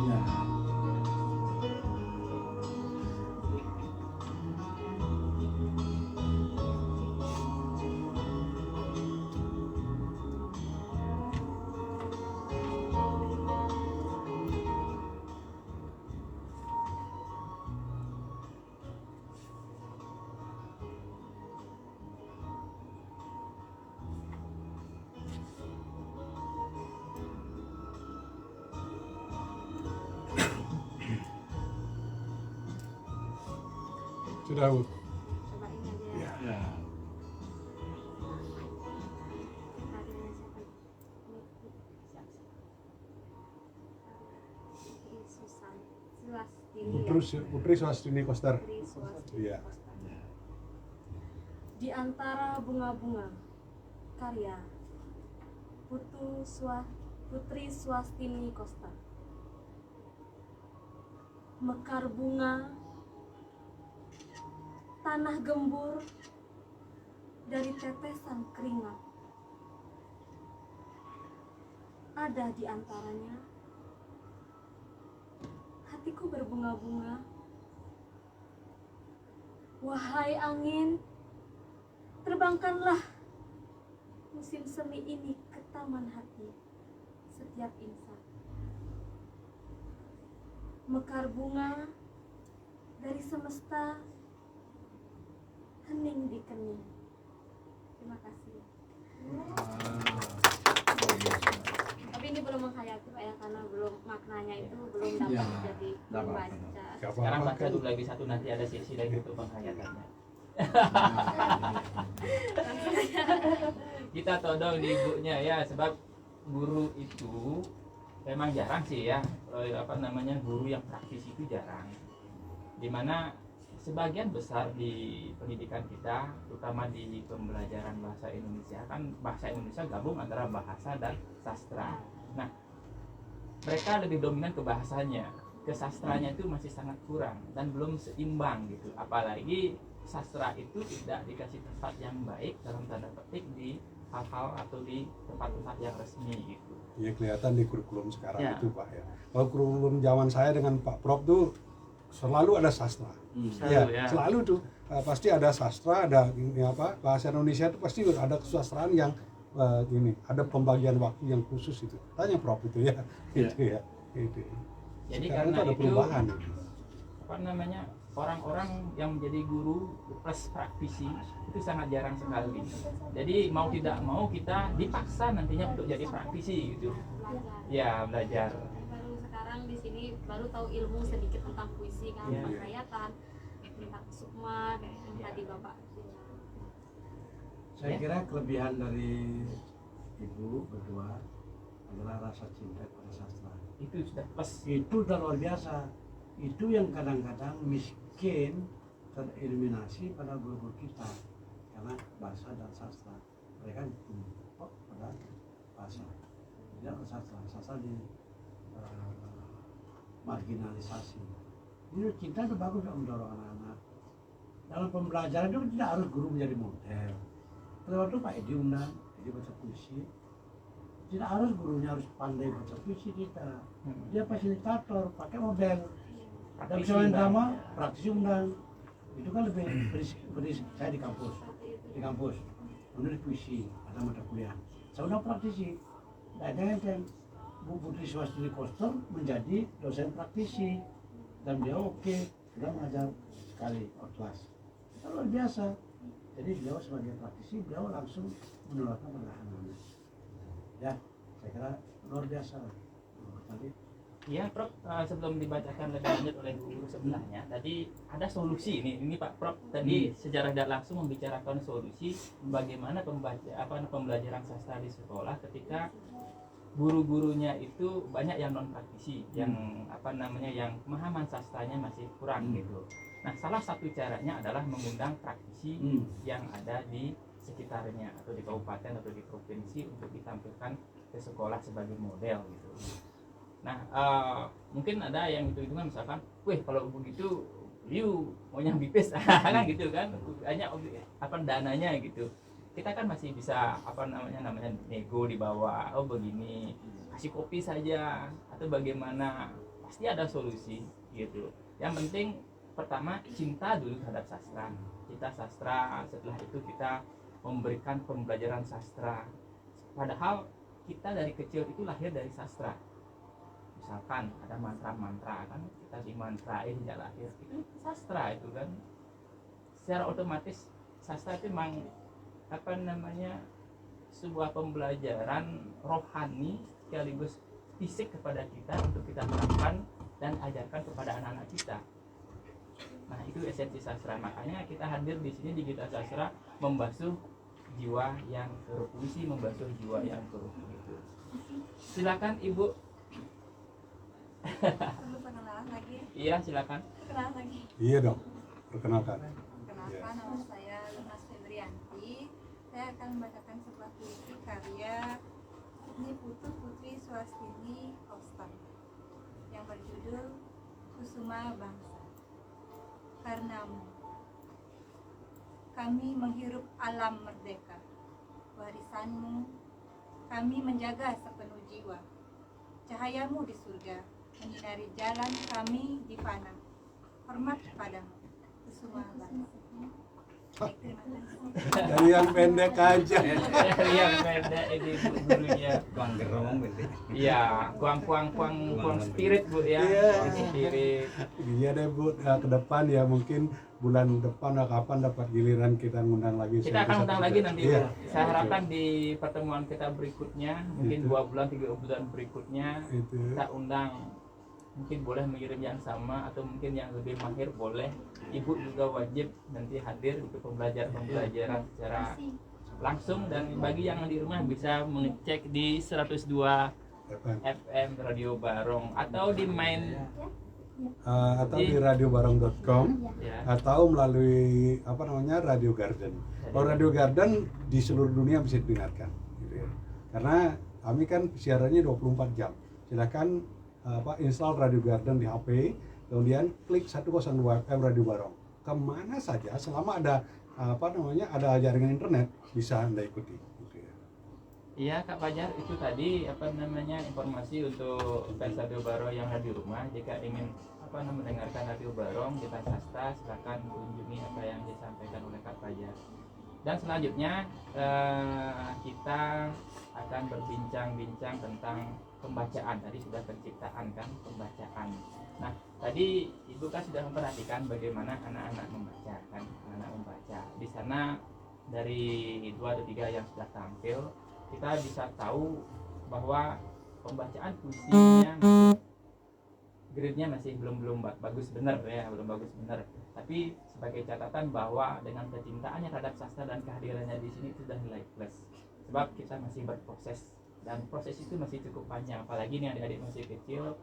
E: Ya.
A: Sudah Bu.
C: Coba ini aja ya.
E: Ya.
C: Tadinya siapa? Ini Susan Swastini ya.
A: Putri Swastini Koster.
C: Putri Swastini
A: Iya.
C: Koster. Di antara bunga-bunga, karya Putri Swastini Kosta. Mekar bunga, tanah gembur dari tetesan keringat. Ada di antaranya hatiku berbunga-bunga. Wahai angin, terbangkanlah musim semi ini ke taman hati setiap insan. Mekar bunga dari semesta, hening di kening. Terima kasih. Tapi ini belum menghayati Pak ya, karena belum maknanya itu belum dapat
E: Ya,
C: jadi
E: dapat.
C: membaca.
A: Gak
B: Sekarang
A: apa-apa
B: baca
A: kan.
B: dulu lagi satu, nanti ada sesi lagi untuk penghayatannya. Kita todong di ibunya ya, sebab guru itu memang jarang sih ya, guru yang praktis itu jarang. Dimana sebagian besar di pendidikan kita, terutama di pembelajaran bahasa Indonesia, kan bahasa Indonesia gabung antara bahasa dan sastra. Nah, mereka lebih dominan ke bahasanya, ke sastranya itu masih sangat kurang dan belum seimbang gitu. Apalagi sastra itu tidak dikasih tempat yang baik dalam tanda petik di hal-hal atau di tempat-tempat yang resmi gitu.
A: Ya kelihatan di kurikulum sekarang
B: Ya.
A: itu Pak ya. Kalau kurikulum zaman saya dengan Pak Prof tuh selalu ada sastra.
B: Selalu ya.
A: Selalu tuh pasti ada sastra, ada bahasa Indonesia itu pasti ada kesusastraan yang ada pembagian waktu yang khusus itu. Tanya Prof itu ya. Gitu ya. Gitu.
B: Jadi
A: Sekarang
B: karena
A: itu ada
B: itu,
A: perubahan.
B: orang-orang yang menjadi guru plus praktisi itu sangat jarang sekali. Jadi mau tidak mau kita dipaksa nantinya untuk jadi praktisi gitu. Ya, belajar.
C: Baru sekarang di sini baru tahu ilmu sedikit tentang puisi kan,
B: Iya.
C: penghayatan, tingkat sukma kayak yang
B: Iya.
C: tadi Bapak bilang.
E: Saya kira kelebihan dari ibu berdua adalah rasa cinta pada sastra.
B: Itu sudah plus.
E: Itu udah luar biasa. Itu yang kadang-kadang miskin tereliminasi pada guru-guru kita karena bahasa dan sastra. Mereka tumpu pada bahasa, tidak ke sastra. Sastra di marginalisasi. Ini cinta itu bagus untuk mendorong anak-anak. Dalam pembelajaran itu tidak harus guru menjadi model. Pada waktu Pak Edi undang, Edi baca puisi. Tidak harus gurunya harus pandai baca puisi, tidak. Dia fasilitator, pakai model. Dan bisa main drama, praktisi undang. Itu kan lebih saya di kampus, menulis puisi, ada mata kuliah. Saya undang praktisi. Nah, dan Bu Putri Swastini Koster menjadi dosen praktisi dan beliau sudah mengajar sekali kelas. Itu luar biasa. Jadi beliau sebagai praktisi, beliau langsung menularkan pada anak-anak. Ya, saya kira luar biasa. Tadi
B: Iya, Prof, sebelum dibacakan lebih lanjut oleh guru sebelahnya, tadi ada solusi ini Pak Prof tadi secara tidak langsung membicarakan solusi bagaimana pembelajaran sastra di sekolah ketika guru-gurunya itu banyak yang non praktisi, yang yang pemahaman sastranya masih kurang gitu. Nah, salah satu caranya adalah mengundang praktisi yang ada di sekitarnya atau di kabupaten atau di provinsi untuk ditampilkan ke sekolah sebagai model gitu. Nah, mungkin ada yang hitung-hitungan misalkan, wih kalau begitu, you mau nyambipis, kan gitu kan, hanya dananya gitu. Kita kan masih bisa namanya nego di bawah, oh begini, kasih kopi saja atau bagaimana, pasti ada solusi gitu. Yang penting pertama cinta dulu terhadap sastra. Kita sastra, setelah itu kita memberikan pembelajaran sastra. Padahal kita dari kecil itu lahir dari sastra. Misalkan ada mantra-mantra kan, kita dimantrain sejak lahir, itu sastra itu kan. Secara otomatis sastra itu memang sebuah pembelajaran rohani sekaligus fisik kepada kita untuk kita terapkan dan ajarkan kepada anak-anak kita. Nah, itu esensi sastra. Makanya kita hadir di sini di Gita Sastra membasuh jiwa yang keruh, puisi membasuh jiwa yang keruh gitu. Silakan Ibu.
D: Perlu pengenalan lagi?
B: Iya, silakan.
D: Perkenalan lagi.
A: Iya dong, perkenalkan.
D: Kenalkan nama saya Lunas Febrianti. saya akan membacakan sebuah puisi karya Ini Putu Putri Swastini Kostan yang berjudul Kusuma Bangsa. Karenamu kami menghirup alam merdeka, warisanmu kami menjaga sepenuh jiwa. Cahayamu di surga menyinari jalan kami di panah. Hormat kepadamu, Kusuma Bangsa. Baik, terima kasih.
A: Dari yang pendek aja.
B: Yang beda ini Bu gurunya.
G: Kuang gerong gitu.
B: Iya, kuang spirit Bu ya.
A: Iya.
B: Kuang spirit.
A: Iya deh Bu, ke depan ya mungkin bulan depan atau kapan dapat giliran kita ngundang lagi.
B: Kita akan undang lagi nanti Bu.
A: Iya.
B: Saya harapkan di pertemuan kita berikutnya, mungkin
A: Itu.
B: 2 bulan 3 bulan berikutnya
A: Itu.
B: kita undang, mungkin boleh mengirim yang sama atau mungkin yang lebih mahir boleh. Ibu juga wajib nanti hadir untuk pembelajaran secara langsung, dan bagi yang di rumah bisa mengecek di 102 FM Radio Barong atau di main
A: Atau di radiobarong.com
B: ya.
A: atau melalui apa namanya Radio Garden. Kalau Radio Garden di seluruh dunia bisa didengarkan, gitu ya. Karena kami kan siarannya 24 jam. Silakan install Radio Garden di HP, kemudian klik 102 FM Radio Barong. Kemana saja selama ada ada jaringan internet bisa Anda ikuti. Gitu ya.
B: Iya Kak Fajar, itu tadi informasi untuk fans Radio Barong yang ada di rumah. Jika ingin mendengarkan Radio Barong kita Sasta, silakan kunjungi apa yang disampaikan oleh Kak Fajar. Dan selanjutnya kita akan berbincang-bincang tentang pembacaan. Tadi sudah penciptaan kan, pembacaan. Nah, tadi Ibu kan sudah memperhatikan bagaimana anak-anak membaca kan, anak membaca. Di sana dari 2 atau 3 yang sudah tampil, kita bisa tahu bahwa pembacaan puisinya grade-nya masih belum bagus benar ya, belum bagus benar. Tapi sebagai catatan bahwa dengan kecintaannya terhadap sastra dan kehadirannya di sini sudah nilai plus. Sebab kita masih berproses dan proses itu masih cukup panjang, apalagi nih adik-adik masih kecil.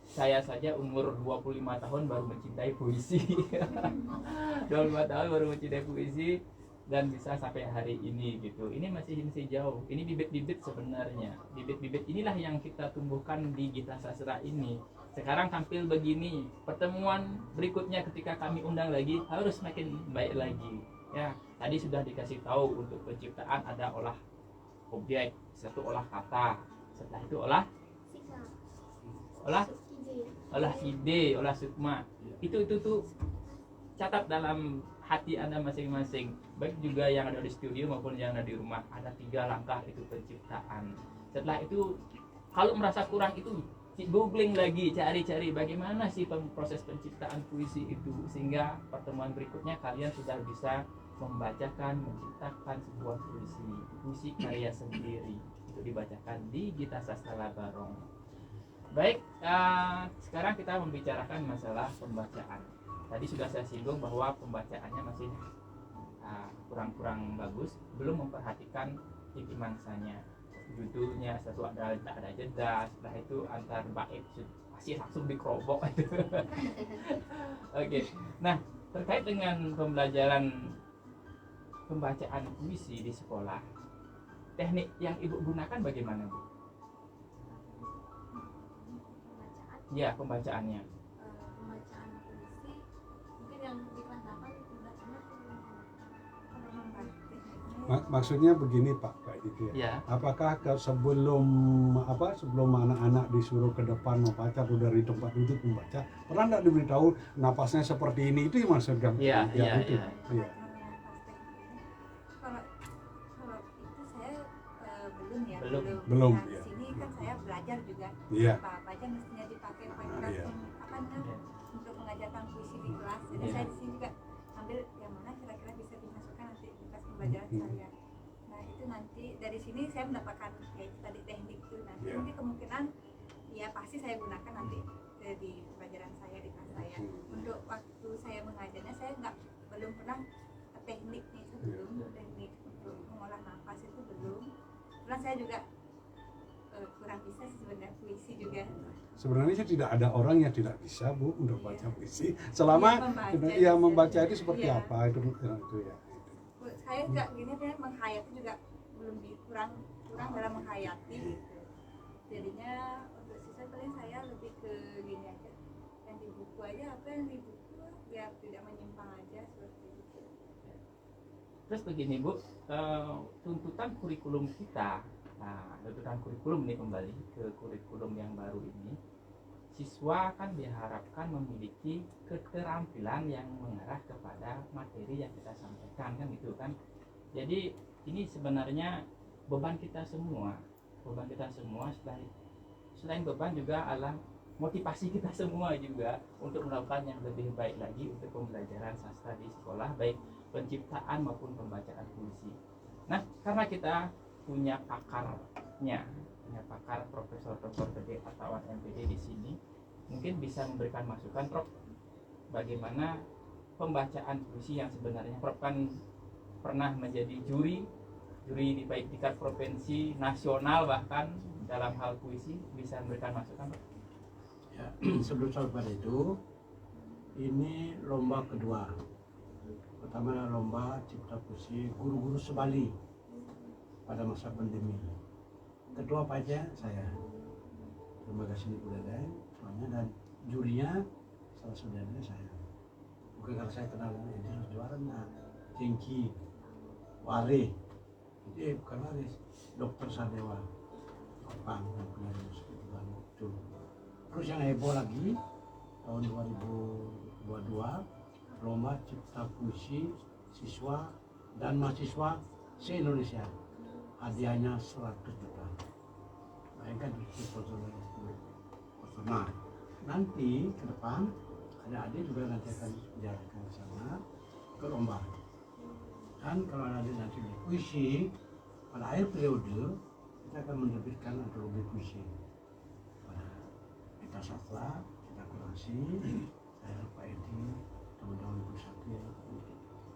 B: Saya saja umur 25 tahun baru mencintai puisi. 25 tahun baru mencintai puisi dan bisa sampai hari ini gitu. Ini masih jauh. Ini bibit-bibit sebenarnya. Bibit-bibit inilah yang kita tumbuhkan di Gita Sastra ini. Sekarang tampil begini. Pertemuan berikutnya ketika kami undang lagi harus makin baik lagi. Ya, tadi sudah dikasih tahu untuk penciptaan ada olah objek, satu olah kata. Setelah itu olah ide, olah sukma. Itu tuh catat dalam hati Anda masing-masing, baik juga yang ada di studio maupun yang ada di rumah. Ada 3 langkah itu penciptaan. Setelah itu kalau merasa kurang itu googling lagi, cari-cari bagaimana sih proses penciptaan puisi itu, sehingga pertemuan berikutnya kalian sudah bisa membacakan, menciptakan sebuah puisi karya sendiri itu dibacakan di Gita Sastra Barong. Baik, sekarang kita membicarakan masalah pembacaan. Tadi sudah saya singgung bahwa pembacaannya masih kurang bagus, belum memperhatikan inti mangsanya. Judulnya satu ada jeda, setelah itu antar bait pasti langsung dikerobok. Oke. Nah, terkait dengan pembelajaran pembacaan puisi di sekolah, teknik yang Ibu gunakan bagaimana, Bu? Ya, pembacaannya.
C: Pembacaan puisi mungkin yang di kelas 8 pembacaannya
A: Maksudnya begini Pak gitu ya.
B: Ya.
A: Apakah sebelum anak-anak disuruh ke depan membaca atau dari tempat duduk membaca, pernah tidak diberitahu napasnya seperti ini? Itu yang maksudnya.
B: Iya.
A: Itu. Iya.
D: Kalau itu saya belum ya.
A: Belum,
D: Nah,
A: ya.
D: sini kan saya belajar juga.
A: Iya.
D: Apa aja mestinya dipakai kelas
A: Iya.
D: untuk mengajarkan puisi di kelas. Jadi
B: Iya.
D: saya di sini juga ambil yang mana kira-kira bisa dimasukkan nanti di kelas pembelajaran saya. Nah itu nanti dari sini saya mendapatkan kayak tadi teknik itu. Nanti
A: Iya.
D: mungkin kemungkinan ya pasti saya gunakan nanti di pembelajaran saya di kelas saya. Untuk waktu saya mengajarnya saya belum pernah teknik nih sebelum teknik untuk mengolah nafas itu belum. Karena saya juga kurang bisa sebenarnya puisi juga.
A: Sebenarnya sih tidak ada orang yang tidak bisa Bu untuk baca puisi selama
D: Iya,
A: membaca itu seperti
D: Iya.
A: apa itu ya.
D: Saya saya nggak gini deh, menghayati juga belum kurang dalam menghayati gitu. Jadinya untuk siswa paling saya lebih ke gini aja, yang di buku aja, apa yang di buku biar tidak menyimpang aja seperti itu.
B: Terus begini Bu, tuntutan kurikulum kita, nah tuntutan kurikulum nih kembali ke kurikulum yang baru ini, siswa kan diharapkan memiliki keterampilan yang mengarah kepada materi yang kita sampaikan kan gitu kan. Jadi ini sebenarnya beban kita semua selain beban juga adalah motivasi kita semua juga untuk melakukan yang lebih baik lagi untuk pembelajaran sastra di sekolah, baik penciptaan maupun pembacaan puisi. Nah, karena kita punya pakarnya, pakar Profesor Dr. Gede Artawan MPD di sini, mungkin bisa memberikan masukan Prof, bagaimana pembacaan puisi yang sebenarnya Prof kan pernah menjadi juri di baik tingkat provinsi, nasional, bahkan dalam hal puisi, bisa memberikan masukan Prof?
E: Ya, sebelum sampai itu, ini lomba kedua. Pertama adalah lomba cipta puisi guru-guru sebali pada masa pandemi. Ketua panitia saya, lembaga seni budaya semuanya, dan jurinya salah saudaranya saya. Bukan karena saya kenal ini juara, nah Jengki Wari, bukan Wari, Dokter Sadewa, Jepang yang punya seperti itu. Terus yang heboh lagi tahun 2022, lomba cipta puisi siswa dan mahasiswa se-Indonesia, hadiahnya 100 juta. Bayangkan itu nah, nanti ke depan adik-adik juga nanti akan diarahkan ke sana ke lomba. Dan kalau adik nanti di puisi, pada akhir periode kita akan menerbitkan antologi puisi pada kita sastra, kita kurasi, saya Pak Edi, teman-teman pusat ya,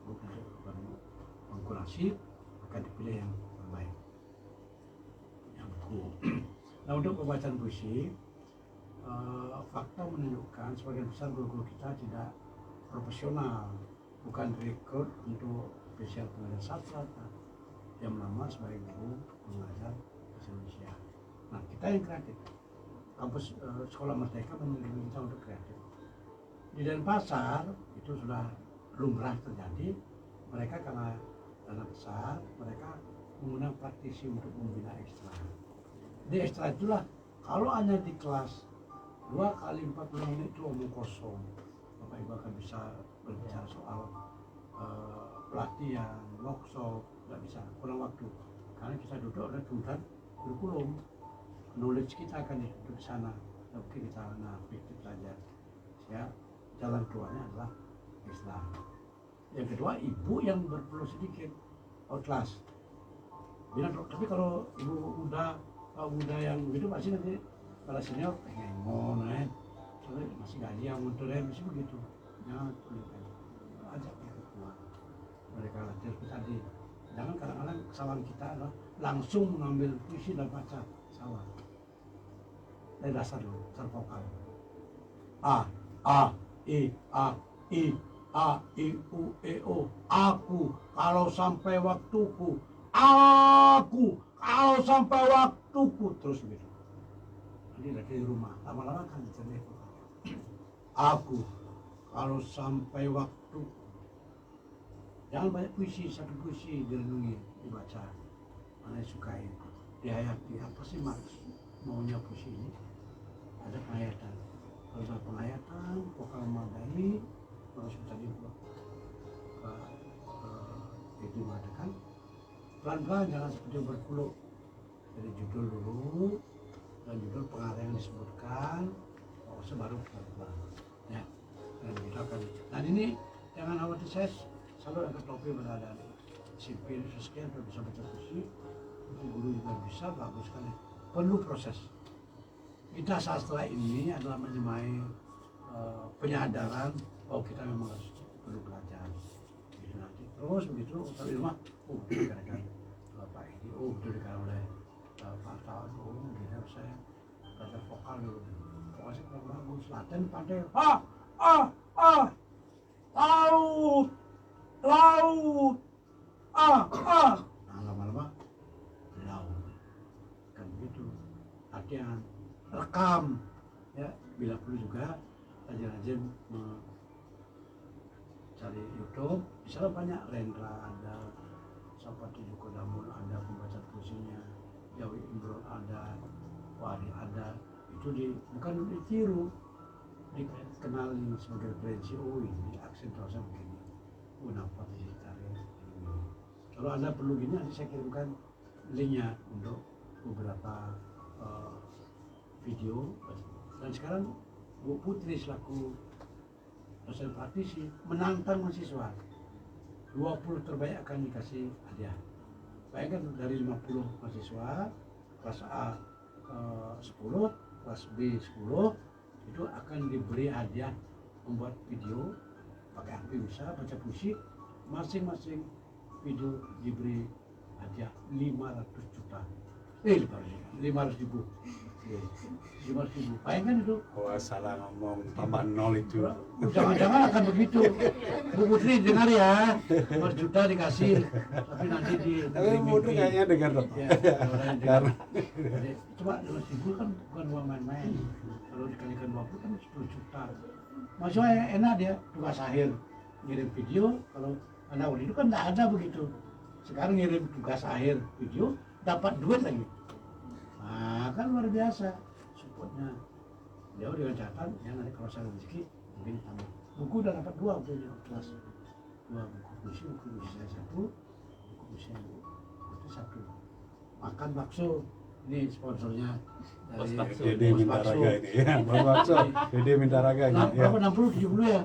E: bukan mengkurasi, akan dipilih yang terbaik, yang buku. Nah, untuk pembacaan puisi, fakta menunjukkan sebagian besar guru-guru kita tidak profesional, bukan rekrut untuk spesial pengajar sastra yang melamar sebagai guru pengajar bahasa Indonesia. Nah, kita yang kreatif, kampus Sekolah Merdeka memilih kita untuk kreatif. Di Denpasar itu sudah lumrah terjadi. Mereka karena dana besar, mereka menggunakan praktisi untuk membina ekstra. Di ekstra itulah kalau hanya di kelas 2 kali 40 menit itu omong kosong, Bapak Ibu akan bisa berbicara soal pelatihan, workshop, nggak bisa, kurang waktu. Karena kita duduk ada kemudian kurikulum, knowledge kita akan duduk di sana, tapi kita fiktif saja. Ya, jalan keluarnya adalah Islam. Yang kedua, ibu yang berpeluang sedikit outclass. Tapi kalau ibu muda, pak muda yang begitu pasti nanti para senior pengen ngonet, soalnya masih gaji yang muncul masih begitu. Jangan ajak mereka keluar, mereka latih tadi. Jangan kadang-kadang kesalahan kita adalah langsung mengambil puisi dan baca, salah. Dari dasar dulu, dasar vokal. A, I, U, E, O. Aku kalau sampai waktuku. Aku kalau sampai waktuku, terus begitu. Jadi dari rumah, lama-lama kan jadi vokal. Aku kalau sampai waktu. Jangan banyak puisi, satu puisi direnungi, dibaca, mana yang sukai, dihayati. Apa sih maksud maunya puisi ini? Ada penghayatan. Kalau ada penghayatan, vokal memadai, langsung tadi itu mengatakan pelan-pelan, jangan seperti berpuluh. Dari judul dulu, dan judul pengarang yang disebutkan, baru pelan-pelan. Ya, dan kita akan. Dan ini jangan khawatir, saya selalu ada topi berada di sipil sekian untuk bisa baca puisi. Itu guru juga bisa, bagus sekali. Perlu proses. Kita sastra ini adalah menyemai penyadaran bahwa kita memang harus perlu belajar. Gitu nanti terus begitu kalau di rumah, dikatakan Pak Edi, dikatakan oleh Pak Tawan, gitu saya belajar vokal dulu. Pokoknya kalau bagus, Latin pandai, laut, Nah lama-lama lau kan begitu. Latihan, rekam, ya bila perlu juga rajin-rajin cari YouTube. Di sana banyak, Rendra ada, Sapati Kodamun ada, pembaca puisinya, Jawi Imron ada, Wari ada. Itu bukan ditiru, dikenali sebagai referensi. Oh ini aksentuasinya begini, kenapa ditarik ini. Kalau Anda perlu gini, nanti saya kirimkan linknya untuk beberapa video. Dan sekarang Bu Putri selaku dosen praktisi menantang mahasiswa, 20 terbaik akan dikasih hadiah. Bayangkan dari 50 mahasiswa kelas A 10, kelas B 10, itu akan diberi hadiah membuat video pakai HP bisa, baca puisi. Masing-masing video diberi hadiah 500 juta. 500 ribu. 500 ribu. Bayangkan itu.
A: Wah, salah ngomong, tambah nol itu.
E: Jangan-jangan akan begitu. Bu Putri dengar ya, 500 juta dikasih, tapi nanti
A: Tapi Bu Putri kayaknya dengar dong.
E: Ya,
A: Karena
E: jadi, cuma 500 ribu kan bukan uang main-main. Kalau dikalikan 20 kan 10 juta. Maksudnya enak dia, tugas akhir ngirim video. Kalau anak itu kan tidak ada begitu. Sekarang ngirim tugas akhir video, dapat duit lagi. Nah, kan luar biasa supportnya. Dia dengan catatan, ya nanti kalau saya rezeki mungkin tambah. Buku udah dapat 2 waktu di kelas. 2 buku puisi saya 1, buku puisi itu 1. Makan bakso, ini sponsornya
B: Bos
E: dari
B: Bakso.
A: Dede Mintaraga ini ya, Bos Bakso. Dede Mintaraga ini
E: Nah,
A: ya.
E: berapa 60 70 ya?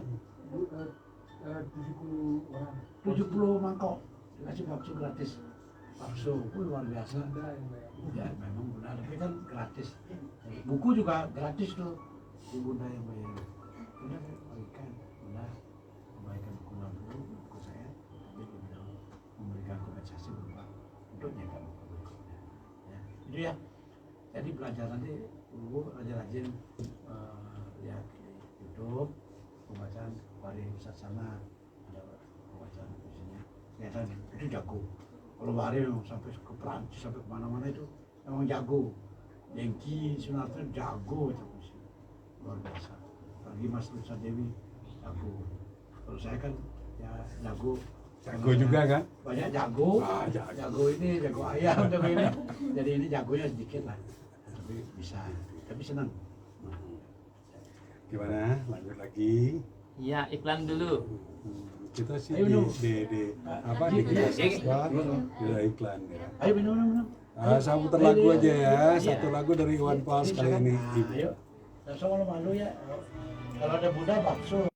G: 70 orang.
E: 70 mangkok dikasih bakso gratis. Bakso, luar biasa. Ya memang benar, tapi kan gratis. Buku juga gratis tuh. Ibu Bunda yang bayar. Bunda saya berikan, Bunda memberikan buku 60 buku saya, tapi Bunda memberikan kompensasi berupa untuk jaga buku berikutnya. Ya, itu ya. Jadi belajar nanti, Ibu rajin-rajin lihat di YouTube pembacaan Wari Ustaz Sana, ada pembacaan puisinya. Kelihatan itu jago. Kalau Wari memang sampai ke Perancis, sampai kemana-mana itu memang jago. Yengki, Sunarto jago itu puisi. Luar biasa. Apalagi Mas Lusa Dewi jago. Kalau saya kan ya jago.
A: Jago juga kan?
E: Banyak jago. Jago ini, jago ayam, jago ini. Jadi ini jagonya sedikit lah. Tapi bisa. Tapi senang.
A: Gimana? Lanjut lagi.
B: Ya, iklan dulu.
A: Kita sih
E: Ayo, minum.
A: di apa di kita sastra kita iklan ya.
E: Ayo minum.
A: Saya putar lagu aja ya, satu lagu dari Iwan Fals kali ini.
E: Nah, ayo. Sama malu ya. Kalau ada Buddha bakso.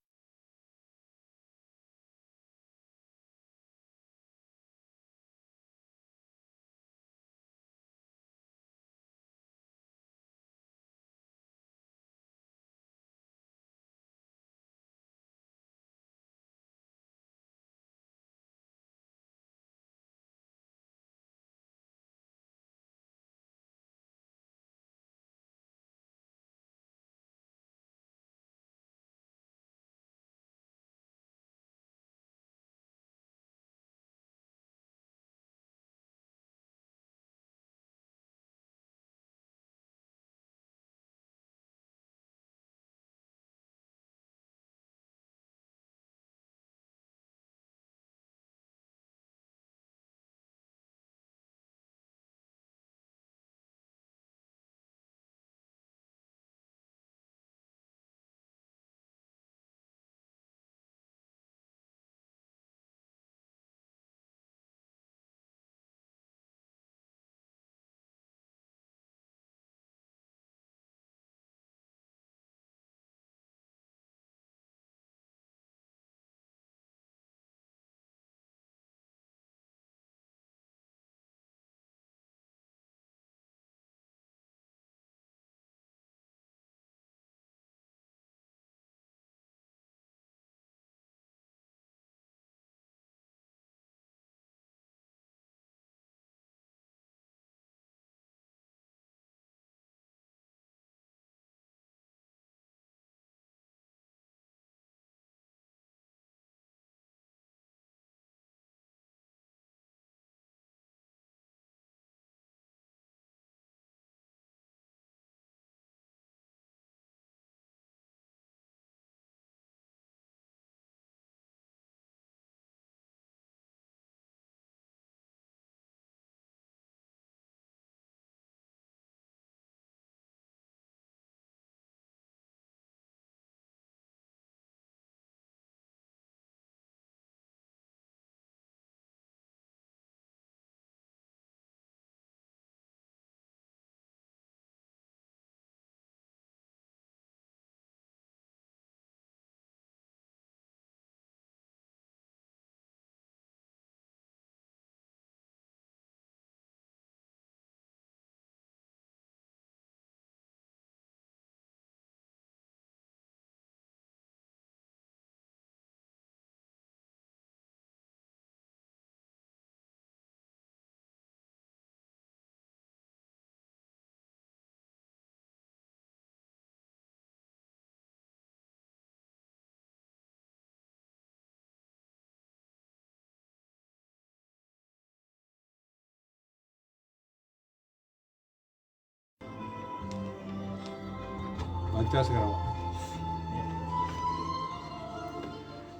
A: Baca sekarang Pak.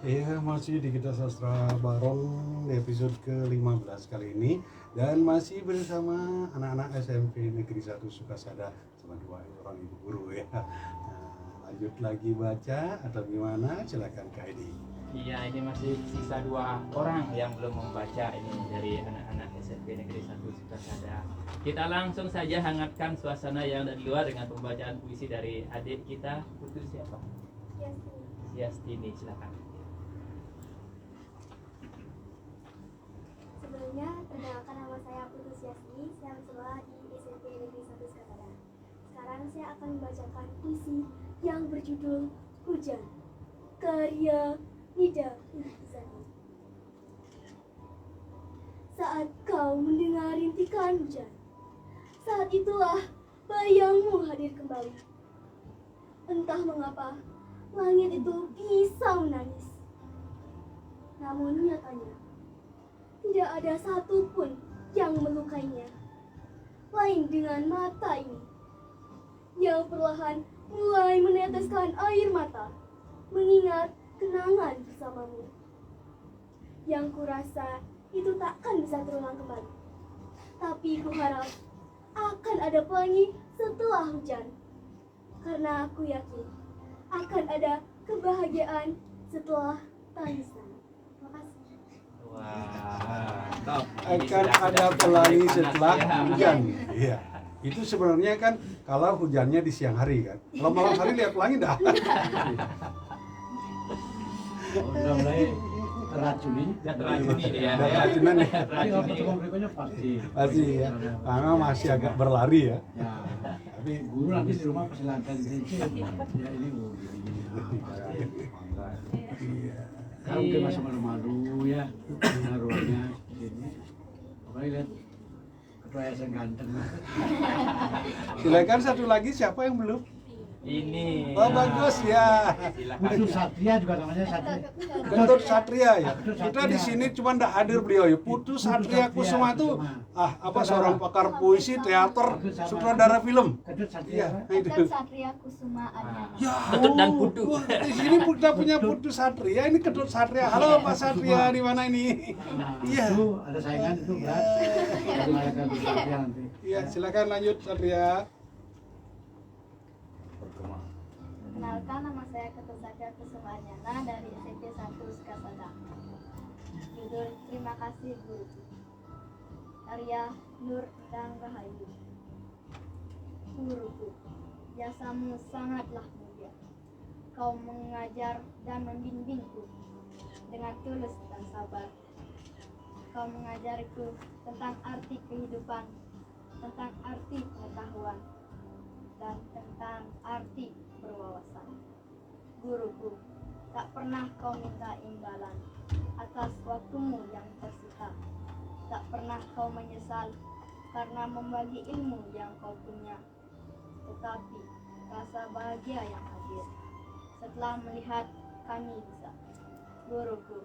A: Iya, masih di Gita Sastra Barong di episode ke-15 kali ini, dan masih bersama anak-anak SMP Negeri 1 Sukasada sama 2 orang ibu guru ya. Nah, lanjut lagi baca atau gimana? Silakan Kak Edi.
B: Iya, ini masih sisa 2 orang yang belum membaca ini dari anak-anak SMP Negeri 1 Sukasada. Kita langsung saja hangatkan suasana yang dari luar dengan pembacaan puisi dari adik kita. Putu siapa? Siastini, silakan.
F: Sebelumnya, perkenalkan nama saya Putu Siasni, saya bersekolah di SMP Negeri 1 Sukasada. Sekarang saya akan membacakan puisi yang berjudul Hujan, karya Nida Nurhizani. Saat kau mendengar rintikan hujan, saat itulah bayangmu hadir kembali. Entah mengapa, langit itu bisa menangis. Namun nyatanya, tidak ada satupun yang melukainya, lain dengan mata ini, yang perlahan mulai meneteskan air mata, mengingat kenangan bersamamu. Yang kurasa itu takkan bisa terulang kembali. Tapi kuharap akan ada pelangi setelah hujan, karena aku yakin akan ada kebahagiaan setelah tangisan. Terima kasih.
B: Wah, top.
A: Akan ada pelangi setelah hujan. Iya. Itu sebenarnya kan kalau hujannya di siang hari kan. Kalau malam hari lihat pelangi enggak?
E: Udah mulai teracuni.
B: Ya teracuni dia.
A: Ada keracunan ya.
E: Tapi kalau ketemu berikutnya pasti.
A: Pasti ya. Karena masih agak berlari ya.
E: Ya, tapi guru nanti di rumah persilahkan prinsip. Ya ini guru gini.
A: Iya.
E: Sekarang mungkin masih malu-malu ya, ruangnya sini. Apalagi lihat ketua yayasan ganteng.
A: Silakan satu lagi, siapa yang belum?
B: Ini.
A: Oh bagus ya.
B: Silakan.
E: Putu Satria juga namanya Satria.
A: Ketut Satria ya. Kita di sini cuma tidak hadir beliau ya. Putu Satria Kusuma itu seorang pakar puisi, teater, sutradara film.
E: Ketut
A: Iya,
E: Satria.
A: itu.
D: Ketut Satria Kusuma Aryana.
A: Ya,
B: Ketut dan Putu.
A: Di sini kita punya Putu Satria, ini Ketut Satria. Halo Pak Satria, di mana ini?
E: Nah,
A: Iya.
E: itu ada saingan itu berat. Jadi mereka bisa nanti.
A: Iya, silakan lanjut Satria.
D: Kenalkan, nama saya Ketut Satria Kusuma Aryana dari SMP 1 Sukasada. Judul Terima Kasih Guru. Karya Nur Endang Rahayu. Guruku, jasamu sangatlah mulia. Kau mengajar dan membimbingku dengan tulus dan sabar. Kau mengajariku tentang arti kehidupan, tentang arti pengetahuan, dan tentang arti berwawasan. Guruku, tak pernah kau minta imbalan atas waktumu yang tersita. Tak pernah kau menyesal karena membagi ilmu yang kau punya. Tetapi rasa bahagia yang hadir setelah melihat kami bisa. Guruku,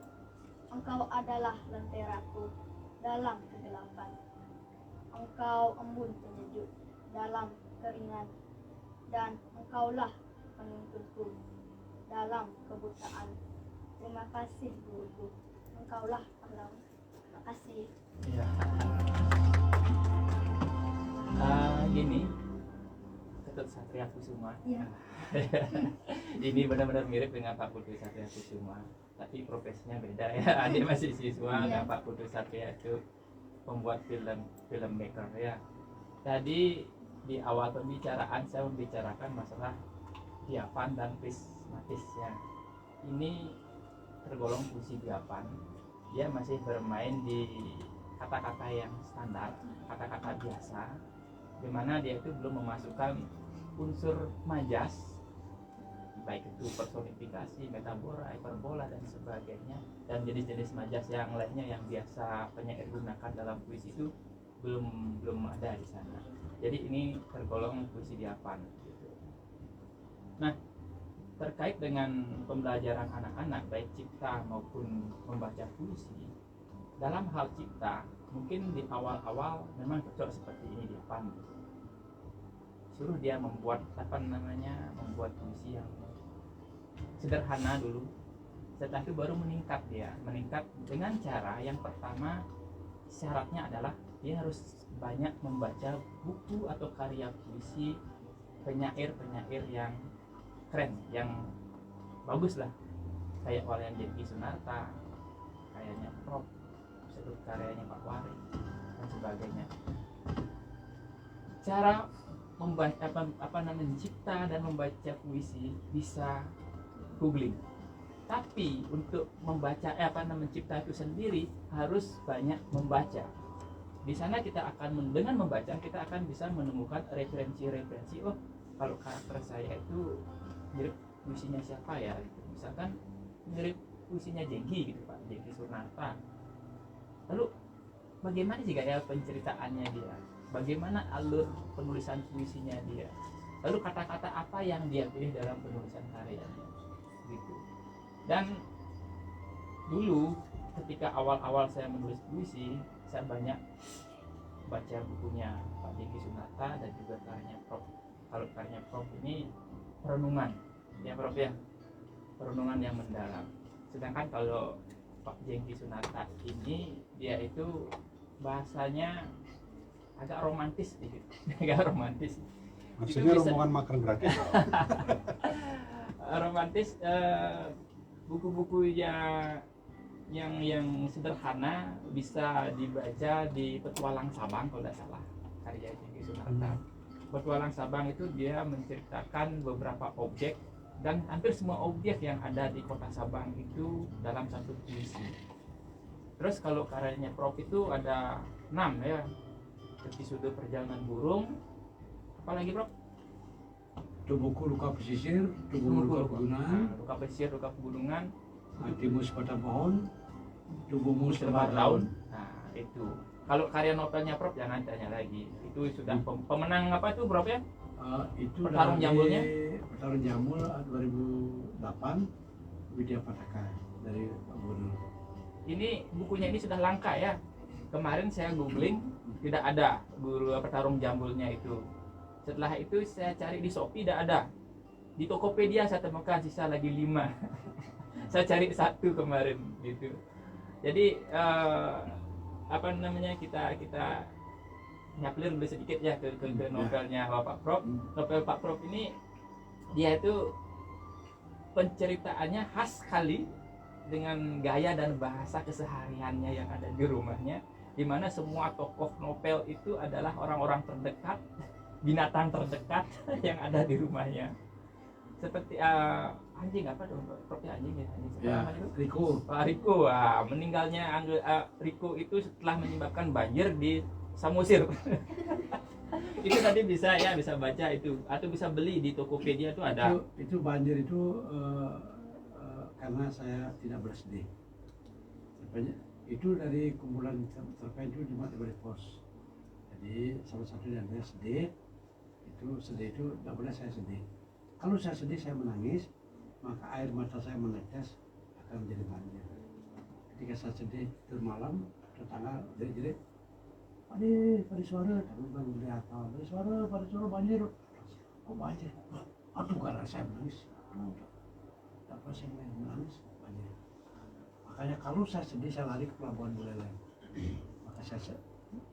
D: engkau adalah lenteraku dalam kegelapan. Engkau embun penyejuk dalam keringan, dan engkaulah penuntunku dalam kebutaan. Terima kasih guruku, engkaulah pahlawan. Terima kasih.
B: Ya. Gini, Ketut Satria Kusuma.
D: Iya.
B: Ini benar-benar mirip dengan Pak Putu Satria Kusuma, tapi profesinya beda ya. Dia masih siswa,
D: Iya.
B: dan Pak Putu Satria itu pembuat filmmaker ya. Tadi di awal pembicaraan saya membicarakan masalah diapan dan prismatis ya. Ini tergolong puisi diapan. Dia masih bermain di kata-kata yang standar, kata-kata biasa, di mana dia itu belum memasukkan unsur majas, baik itu personifikasi, metafora, hiperbola dan sebagainya, dan jenis-jenis majas yang lainnya yang biasa penyair gunakan dalam puisi itu belum ada di sana. Jadi ini tergolong puisi diapan. Gitu. Nah, terkait dengan pembelajaran anak-anak baik cipta maupun membaca puisi, dalam hal cipta mungkin di awal-awal memang cocok seperti ini diapan. suruh dia membuat membuat puisi yang sederhana dulu. Setelah itu baru meningkat dengan cara yang pertama, syaratnya adalah dia harus banyak membaca buku atau karya puisi penyair-penyair yang keren, yang bagus lah, kayak Walian Jengki Sunarta, kayaknya Prof, sebut karyanya Pak Wari dan sebagainya. Cara membaca mencipta dan membaca puisi bisa googling, tapi untuk membaca mencipta itu sendiri harus banyak membaca. Di sana kita akan dengan membaca kita akan bisa menemukan referensi. Oh, kalau karakter saya itu mirip puisinya siapa ya? Misalkan mirip puisinya Jengki gitu Pak, Jengki Sunarta. Lalu bagaimana jika ya penceritaannya dia? Bagaimana alur penulisan puisinya dia? Lalu kata-kata apa yang dia pilih dalam penulisan karyanya? Gitu. Dan dulu ketika awal-awal saya menulis puisi, saya banyak baca bukunya Pak Jengki Sunarta dan juga karyanya Prof. Kalau karyanya Prof ini perenungan, ya Prof ya, perenungan yang mendalam. Sedangkan kalau Pak Jengki Sunarta ini dia itu bahasanya agak romantis sedikit, agak romantis.
A: Maksudnya rombongan makan gratis.
B: Romantis, buku-buku yang sederhana bisa dibaca di Petualang Sabang kalau tidak salah, karya Jengki Sunarta. Petualang Sabang itu dia menceritakan beberapa objek dan hampir semua objek yang ada di kota Sabang itu dalam satu puisi. Terus kalau karyanya Prof itu ada 6 ya, Episode Perjalanan Burung, apalagi Prof?
E: Tubuhku luka pesisir, tubuhmu luka pegunungan,
B: luka pesisir, luka pegunungan,
E: hatimu sebatang pohon, tubuhmu
B: selembar
E: selembar
B: daun.
E: daun.
B: Nah itu. Kalau karya novelnya Prof jangan tanya lagi. Itu sudah pemenang apa itu Prof ya?
E: Itu
B: Petarung
E: dari
B: Jambulnya?
E: Petarung Jambul 2008, Widya Pataka dari Pak Gubernur.
B: Ini bukunya ini sudah langka ya. Kemarin saya googling tidak ada guru Petarung Jambulnya itu. Setelah itu saya cari di Shopee tidak ada. Di Tokopedia saya temukan sisa lagi 5. Saya cari 1 kemarin gitu. Jadi kita nyaplir dulu sedikit ya ke novelnya Bapak Prof. Novel Pak Prof ini dia itu penceritaannya khas sekali dengan gaya dan bahasa kesehariannya yang ada di rumahnya, di mana semua tokoh novel itu adalah orang-orang terdekat, binatang terdekat yang ada di rumahnya. Seperti anjing apa dong Prof ya, anjing
E: Ya, Riko.
B: Pak Riko, meninggalnya Riko itu setelah menyebabkan banjir di Samosir. Itu tadi bisa baca itu atau bisa beli di Tokopedia itu ada.
E: Itu banjir itu karena saya tidak bersedih. Itu dari kumpulan cerpen itu cuma diberi pos. Jadi salah satu yang saya sedih itu tidak boleh saya sedih. Kalau saya sedih saya menangis, maka air mata saya menetes akan menjadi banjir. Ketika saya sedih itu malam, tetangga jadi pada suara, tapi bukan melihat pada suara banjir. Oh banjir, aduh karena saya menangis. Apa saya menangis banjir. Makanya kalau saya sedih saya lari ke Pelabuhan Buleleng. Maka saya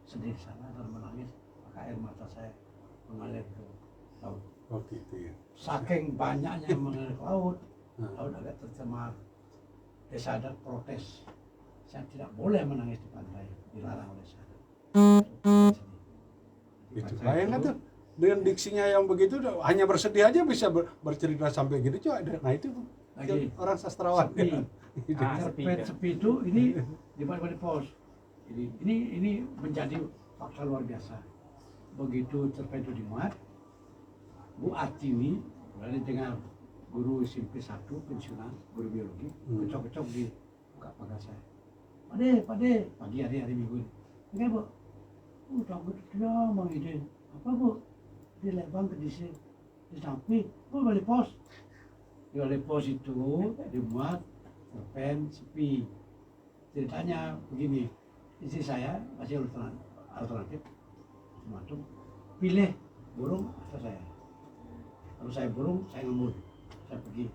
E: sedih di sana dan menangis, maka air mata saya mengalir ke laut.
A: Oh gitu ya.
E: Saking banyaknya mengalir ke laut agak tercemar. Desa adat protes, saya tidak boleh menangis di pantai, dilarang oleh saya.
A: Itu bayangkan tuh dengan diksinya yang begitu hanya bersedih aja bisa bercerita sampai gitu coba. Nah itu
E: Lagi
A: orang sastrawan.
E: sepi.
B: Sepi.
E: Sepi itu ini di balik pos. Ini menjadi fakta luar biasa. Begitu cerpen itu dimuat, Bu Atini berada dengan guru SMP 1 pensiunan guru biologi, kecok-kecok di buka pagar saya. Pade, pagi hari Minggu ini. Oke Bu, takut dia mau ide apa Bu? Di Lebang ke di samping, Bu balik pos. Di balik pos itu dimuat cerpen sepi. Ceritanya begini, istri saya masih alternatif, pilih burung atau saya. Kalau saya burung, saya ngambul, saya pergi.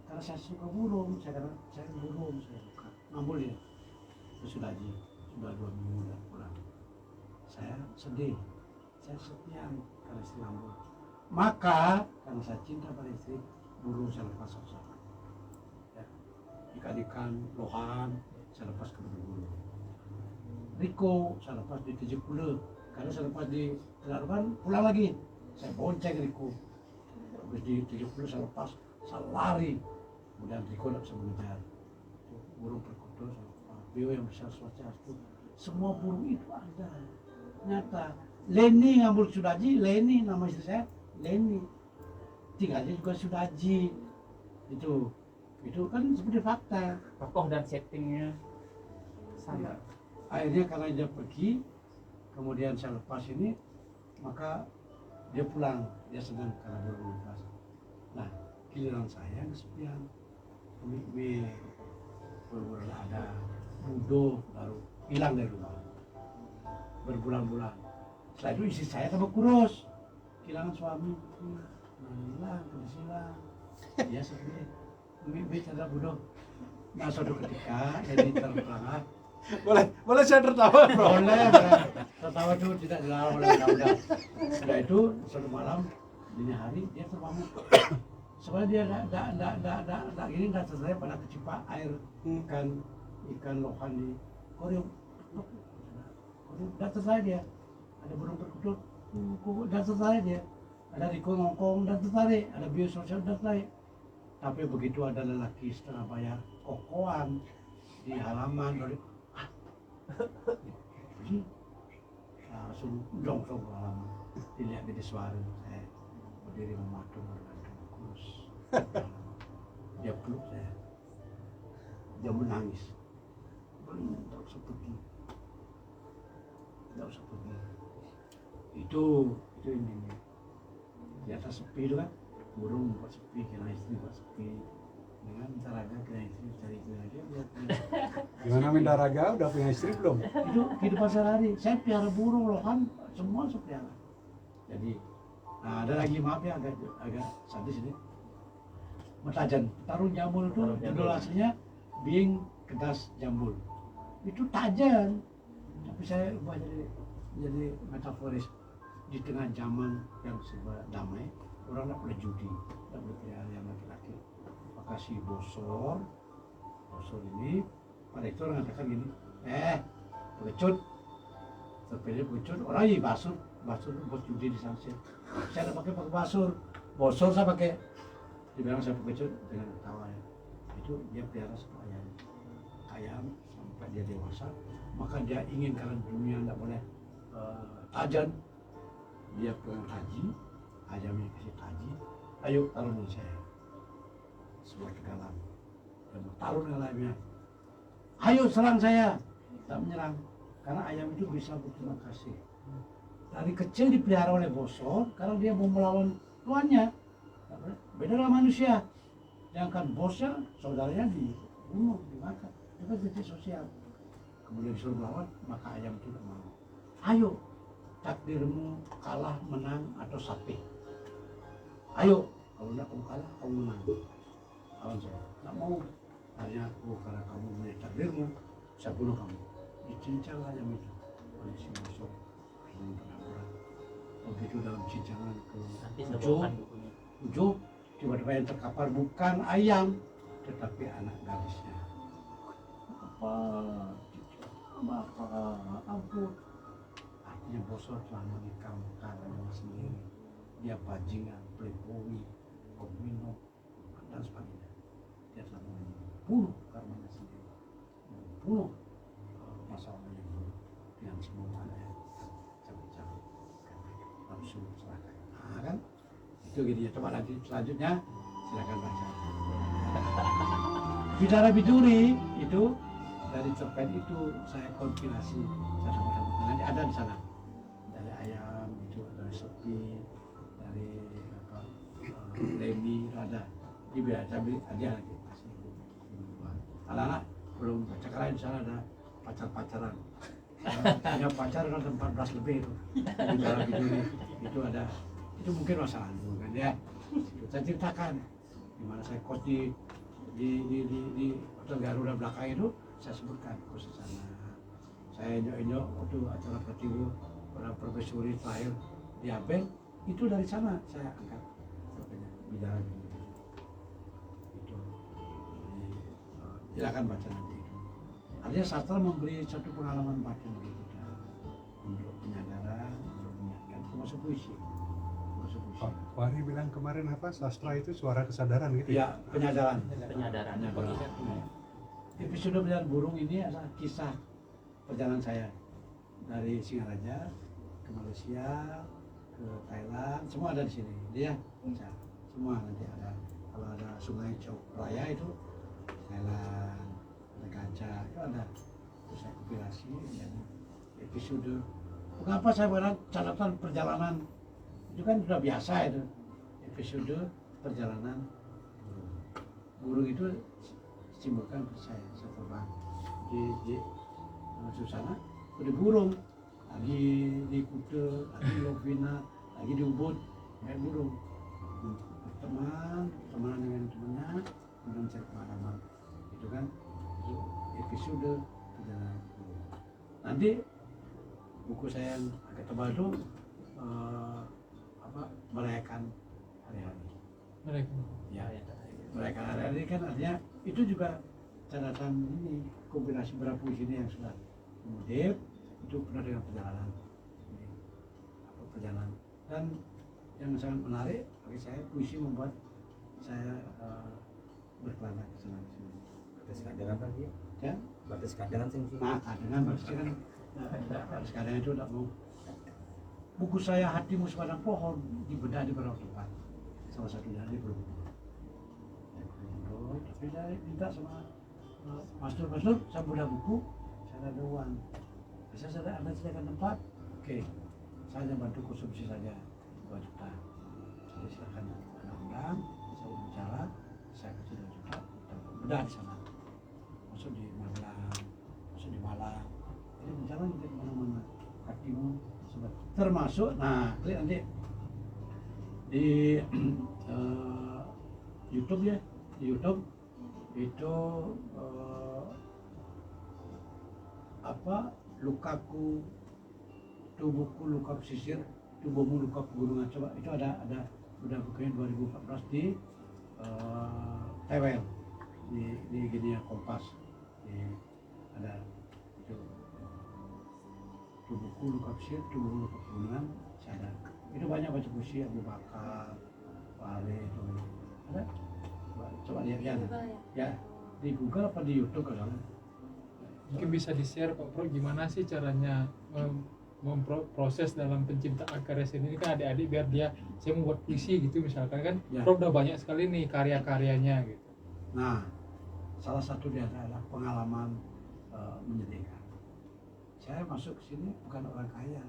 E: Karena saya suka burung, saya suka ngambul dia. Itu sudah 2 minggu udah pulang. Saya sedih, saya sepian karena istri ngambul. Maka karena saya cinta pada istri, burung saya lepas sama. Ya. Ikan-ikan, lohan, saya lepas ke burung. Riko saya lepas di 70, karena saya lepas di Telarukan pulang lagi, saya bonceng Riko. Habis di 70 saya lepas, saya lari, kemudian Riko tidak bisa mengejar. Itu burung perkutut, beo yang besar Swastiastu, semua burung itu ada, nyata. Leni ngambul Sudaji, Leni nama istri saya, Leni. Tinggalnya juga Sudaji, itu kan seperti fakta.
B: Tokoh dan settingnya sama.
E: Akhirnya karena dia pergi, kemudian saya lepas ini, maka dia pulang, dia senang karena burung lepas. Nah, giliran saya kesepian, mie burung ada, budo baru hilang dari rumah, berbulan-bulan. Setelah itu istri saya tambah kurus, kehilangan suami, hilang, terus hilang. Dia seperti mie ada budo. Nah, suatu ketika jadi terperangah.
A: Boleh saya tertawa, Bro?
E: Boleh. Tertawa itu tidak dilarang oleh undang-undang. Setelah itu suatu malam dini hari dia terbangun. Sebenarnya dia tidak gini, tidak selesai pada kecipak air ikan lohan di koryong. Dan selesai dia. Ada burung perkutut, dan selesai dia. Ada riko ngongkong, dan selesai. Ada biososial, dan selesai. Tapi begitu ada lelaki setengah bayar kokoan di halaman dari langsung jongsong ke halaman, dilihat di suara saya berdiri mematung bergantung kurus. Dia peluk saya, dia menangis, tidak usah pergi, itu ini di atas sepi itu kan, burung buat sepi, kena istri buat sepi, dengan taraga kena istri cari istri aja buat.
A: Gimana minta raga? Udah punya istri belum?
E: Itu kehidupan sehari-hari. Saya piara burung, lohan, semua saya piara. Jadi, nah ada lagi, maaf ya, agak sadis ini. Metajan, tarung jambul itu judul aslinya Being Kedas Jambul. Itu tajan, tapi saya ubah jadi metaforis. Di tengah zaman yang serba damai, orang tidak boleh judi, tidak boleh piara yang laki-laki. Maka si bosor ini pada itu orang katakan gini, pengecut, terpilih pengecut, orang ini basur buat judi di sana. Saya tidak pakai basur, bosor saya pakai. Dibilang saya pengecut dengan tawa ya. Itu dia pelihara satu ayam sampai dia dewasa, maka dia ingin karena dunia tidak boleh tajan, dia pengen haji, ayamnya kasih haji, ayo taruh di saya, sebuah kegalan. Dan taruh ayamnya, ayo serang saya, tak menyerang, karena ayam itu bisa berterima kasih. Dari kecil dipelihara oleh bosor, karena dia mau melawan tuannya. Beda dengan manusia, sedangkan bosnya, saudaranya dibunuh, dimakan, itu kan kritik sosial. Kemudian disuruh melawan, maka ayam itu tidak mau. Ayo, takdirmu kalah, menang, atau sapi. Ayo, kalau tidak kamu kalah, kamu menang. Lawan saya, tidak mau. Hanya aku, karena kamu melihat takdirmu, saya bunuh kamu. Dicincang ayam itu oleh si bosor. Begitu dalam cincangan ke ujung, tiba-tiba yang terkapar bukan ayam, tetapi anak gadisnya. Bapak, ampun. Artinya bosor telah menikam karena sendiri. Dia bajingan, playboy, komino, dan sebagainya. Dia telah membunuh karena sendiri, membunuh masalahnya dengan semua yang cabut-cabut, langsung serahkan. Nah kan, itu gitu ya. Coba nanti selanjutnya silakan baca. Bicara Biduri itu dari cerpen itu saya kompilasi, saya sama-sama nanti ada di sana. Dari ayam itu, dari sepi, dari Lemi itu ada. Di biasa ada lagi. Anak-anak belum baca, karena di sana ada pacar-pacaran. Punya pacar kan 14 lebih itu. Di dalam Biduri itu ada itu mungkin masa lalu kan ya. Saya ceritakan gimana saya kos di Hotel Garuda belakang itu, saya sebutkan kos di sana. Saya nyok waktu acara Pratiwo para profesori terakhir di Abel itu dari sana saya angkat bicara gitu. Itu silakan baca nanti. Artinya sastra memberi satu pengalaman batin bagi kita untuk penyadaran, untuk mengingatkan, termasuk puisi.
A: Pak Wahri bilang kemarin apa, sastra itu suara kesadaran gitu
E: Ya, penyadaran.
B: Penyadaran.
E: Episode Perjalanan Burung ini adalah kisah perjalanan saya dari Singaraja ke Malaysia, ke Thailand, semua ada di sini. Dia semua nanti ada. Kalau ada Sungai Chao Phraya itu Thailand, ada Gajah, itu ada. Terus saya kompilasi dan episode. Mengapa saya buat catatan perjalanan? Itu kan sudah biasa itu. Episode perjalanan burung itu simbolkan saya terbang di Susana, di burung, lagi di Kuta, lagi di Lovina, lagi di Ubud, naik burung. Teman dengan temannya, kemudian cari pengalaman. Itu kan itu episode perjalanan burung. Nanti buku saya yang agak tebal itu merayakan hari-hari. Ya, merayakan hari-hari kan artinya itu juga catatan ini kombinasi beberapa puisi ini yang sudah kemudian itu penuh dengan perjalanan ini, perjalanan dan yang sangat menarik bagi saya puisi membuat saya berkelana ke sana sini.
G: Batas kaderan tadi
E: Ya,
G: batas kaderan sih
E: nah dengan batas kaderan itu tidak mau. Buku saya Hatimu Sepadang Pohon dibedah di beberapa tempat. Salah satunya di Borobudur. Tapi saya minta sama Pastor, saya bedah buku, saya ada uang. Bisa saya Anda sediakan tempat? Oke, saya hanya bantu konsumsi saja 2 juta. Jadi silakan Anda undang, saya bicara, saya kasih 2 juta, bedah di sana. Masuk di Magelang, masuk di Malang. Jadi bicara di mana-mana. Hatimu termasuk, nah klik nanti di YouTube ya, di YouTube itu lukaku, tubuhku luka pesisir, tubuhmu luka pegunungan. Coba itu ada udah bukunya 2014 di TWL di Gini Kompas ada itu. Tubuhku luka pesisir, tubuhmu luka pegunungan, saya ada. Itu banyak baca puisi Abu Bakar, Fahri itu ada. Coba lihat ya di Google apa di YouTube kalau
H: mungkin bisa di-share Pak Pro gimana sih caranya memproses dalam penciptaan karya seni ini kan adik-adik biar dia saya membuat puisi gitu misalkan kan
E: Ya.
H: Pro udah banyak sekali nih karya-karyanya gitu.
E: Nah, salah satu dia adalah pengalaman menyedihkan. Saya masuk ke sini bukan orang kaya.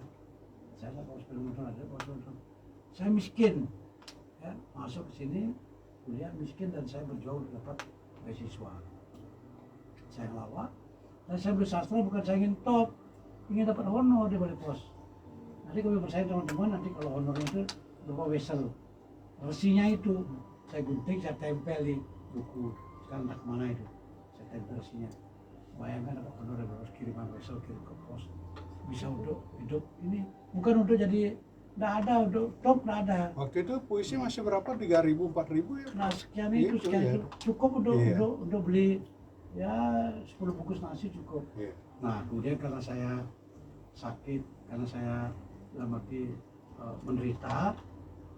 E: Saya bawa sepeda motor ada, bawa motor. Saya miskin. Ya, masuk ke sini kuliah miskin dan saya berjuang untuk dapat beasiswa. Saya ngelawak dan saya bersastra bukan saya ingin top, ingin dapat honor di balik pos. Nanti kalau bersaing teman-teman, nanti kalau honornya itu berupa wesel. Resinya itu saya gunting, saya tempel di buku. Sekarang entah kemana itu, saya tempel resinya. Bayangkan dapat honor dari bos kiriman wesel kirim ke pos. Bisa untuk hidup ini, bukan untuk jadi, nggak ada, untuk top nggak ada.
A: Waktu itu puisi masih berapa? 3.000, 4.000 ya?
E: Nah sekian itu,
A: Gitu,
E: sekian
A: ya.
E: itu cukup untuk,
A: Iya.
E: untuk beli ya 10 bungkus nasi cukup.
A: Iya.
E: Nah kemudian karena saya sakit, karena saya dalam arti menderita,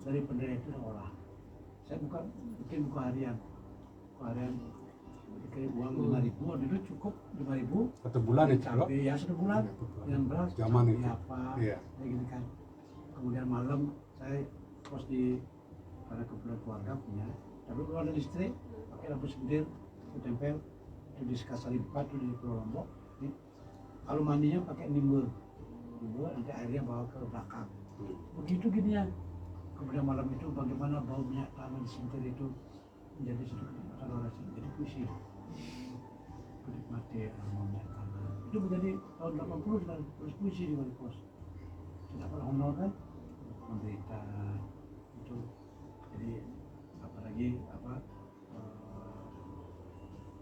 E: dari penderita itu saya olah. Saya bukan bikin buku harian dikirim uang 5.000, waktu itu cukup 5.000
A: 1 bulan itu loh.
E: cabai ya 1 bulan
A: Iya, 1 bulan.
E: dengan beras
A: Zaman
E: cabai
A: itu.
E: apa
A: Iya.
E: kayak gini kan. Kemudian malam saya kos di pada kebetulan keluarga punya, tapi kalau ada listrik pakai lampu sendir, aku tempel itu di Sekasari 4 tuh di Pulau Lombok. Ini kalau mandinya pakai nimbul nanti airnya bawa ke belakang. Begitu gini ya. Kemudian malam itu bagaimana bau minyak tanah di sentir itu menjadi satu kenikmatan orang sini, jadi puisi. Menikmati aroma minyak tanah. Itu menjadi tahun 80 sudah tulis puisi di balik pos. Tidak pernah honor kan, menderita itu. Jadi apalagi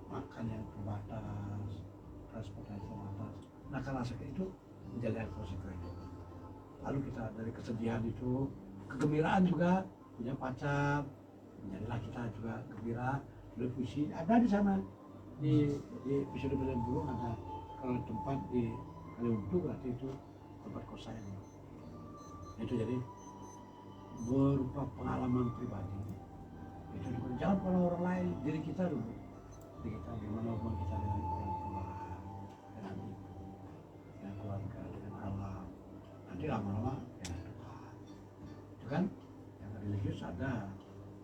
E: makan yang terbatas, transportasi terbatas. Nah karena itu menjadi proses itu. Lalu kita dari kesedihan itu, kegembiraan juga, punya pacar, menjadilah kita juga gembira, tulis puisi, ada di sana. Di episode dulu ada kalau tempat di Kaliuntu berarti itu tempat kos saya. Itu jadi berupa pengalaman pribadi. Itu juga jangan pada orang lain, diri kita dulu. Diri kita gimana hubungan kita dengan orang tua, dengan ibu, dengan keluarga, dengan alam. Nanti lama-lama dengan Tuhan. Itu kan yang religius ada,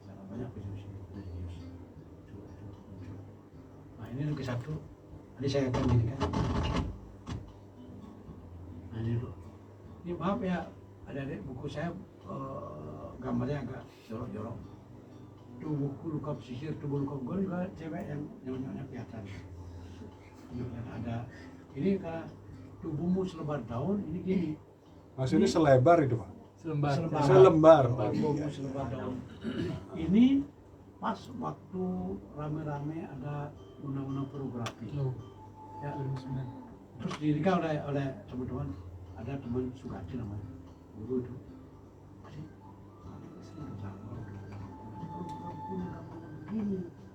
E: sangat banyak religius. Itu. Nah ini lukisan satu. Tadi saya akan gini kan. Nah ini dulu. Ini maaf ya, ada buku saya gambarnya agak jorok-jorok. Tubuhku luka pesisir, tubuh luka gol juga cewek yang nyonya kelihatan. Ada ini karena tubuhmu selebar daun, ini gini.
A: Maksudnya selebar itu Pak?
H: Selembar.
E: Tubuhmu selebar daun. Ini pas waktu rame-rame ada undang-undang pornografi. Ya, terus didirikan oleh teman-teman, ada teman Sugati namanya, guru itu.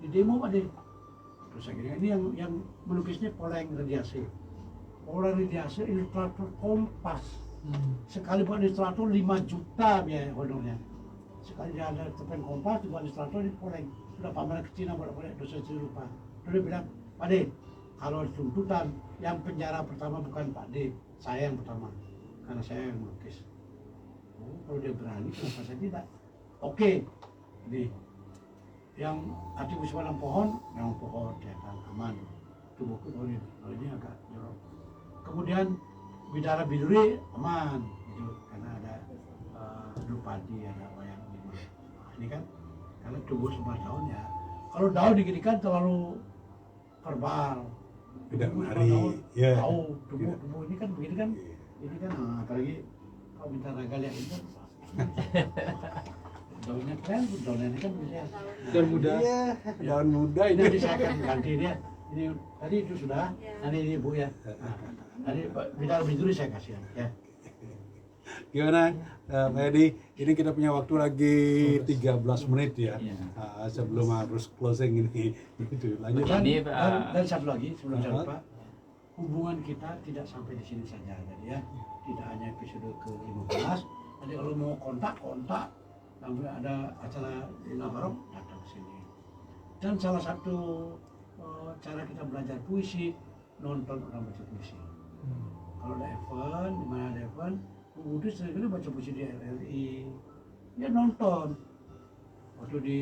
E: Di demo Pak De. Terus akhirnya ini yang melukisnya Poleng Radiasi. Poleng Radiasi ilustrator Kompas. Sekali buat ilustrator 5 juta biaya honornya. Sekali dia ada cerpen Kompas dibuat ilustrator di Poleng. Sudah pameran ke Cina boleh dosen lupa. Terus dia bilang, Pak De, kalau tuntutan yang penjara pertama bukan Pak De, saya yang pertama. Karena saya yang melukis. Oh, kalau dia berani, kenapa saya tidak? Oke. Jadi yang hati musibah pohon, memang pohon ya kan aman. Tubuhku kalau ini agak jorok. Kemudian bidara biduri aman, gitu karena ada Drupadi, ada wayang gitu. Nah, ini kan karena tubuh sebar daun ya. Kalau daun diginikan terlalu verbal,
A: Tidak
E: tubuh sebar
A: menarik,
E: daun,
A: ya.
E: tahu tubuh ini kan begini kan, ini kan apalagi kalau minta raga lihat ini kan. Daunnya keren, daunnya ini kan bisa.
H: Dan muda.
A: Iya, daun muda
E: Ini
A: ini.
E: nanti saya akan ganti dia. Ini tadi itu sudah, nanti ini Bu ya. Nah, tadi bicara biduri saya kasih ya.
A: Gimana Pak Edi? Ini kita punya waktu lagi 13 menit ya. Sebelum harus closing ini. Itu lanjut.
E: Dan satu lagi sebelum saya lupa, hubungan kita tidak sampai di sini saja jadi ya. Tidak hanya episode ke-15. Nanti kalau mau kontak, sampai ada acara di Labarong datang ke sini. Dan salah satu cara kita belajar puisi, nonton orang baca puisi. Kalau ada event, di mana ada event, udah sering baca puisi di RRI, ya nonton. Waktu di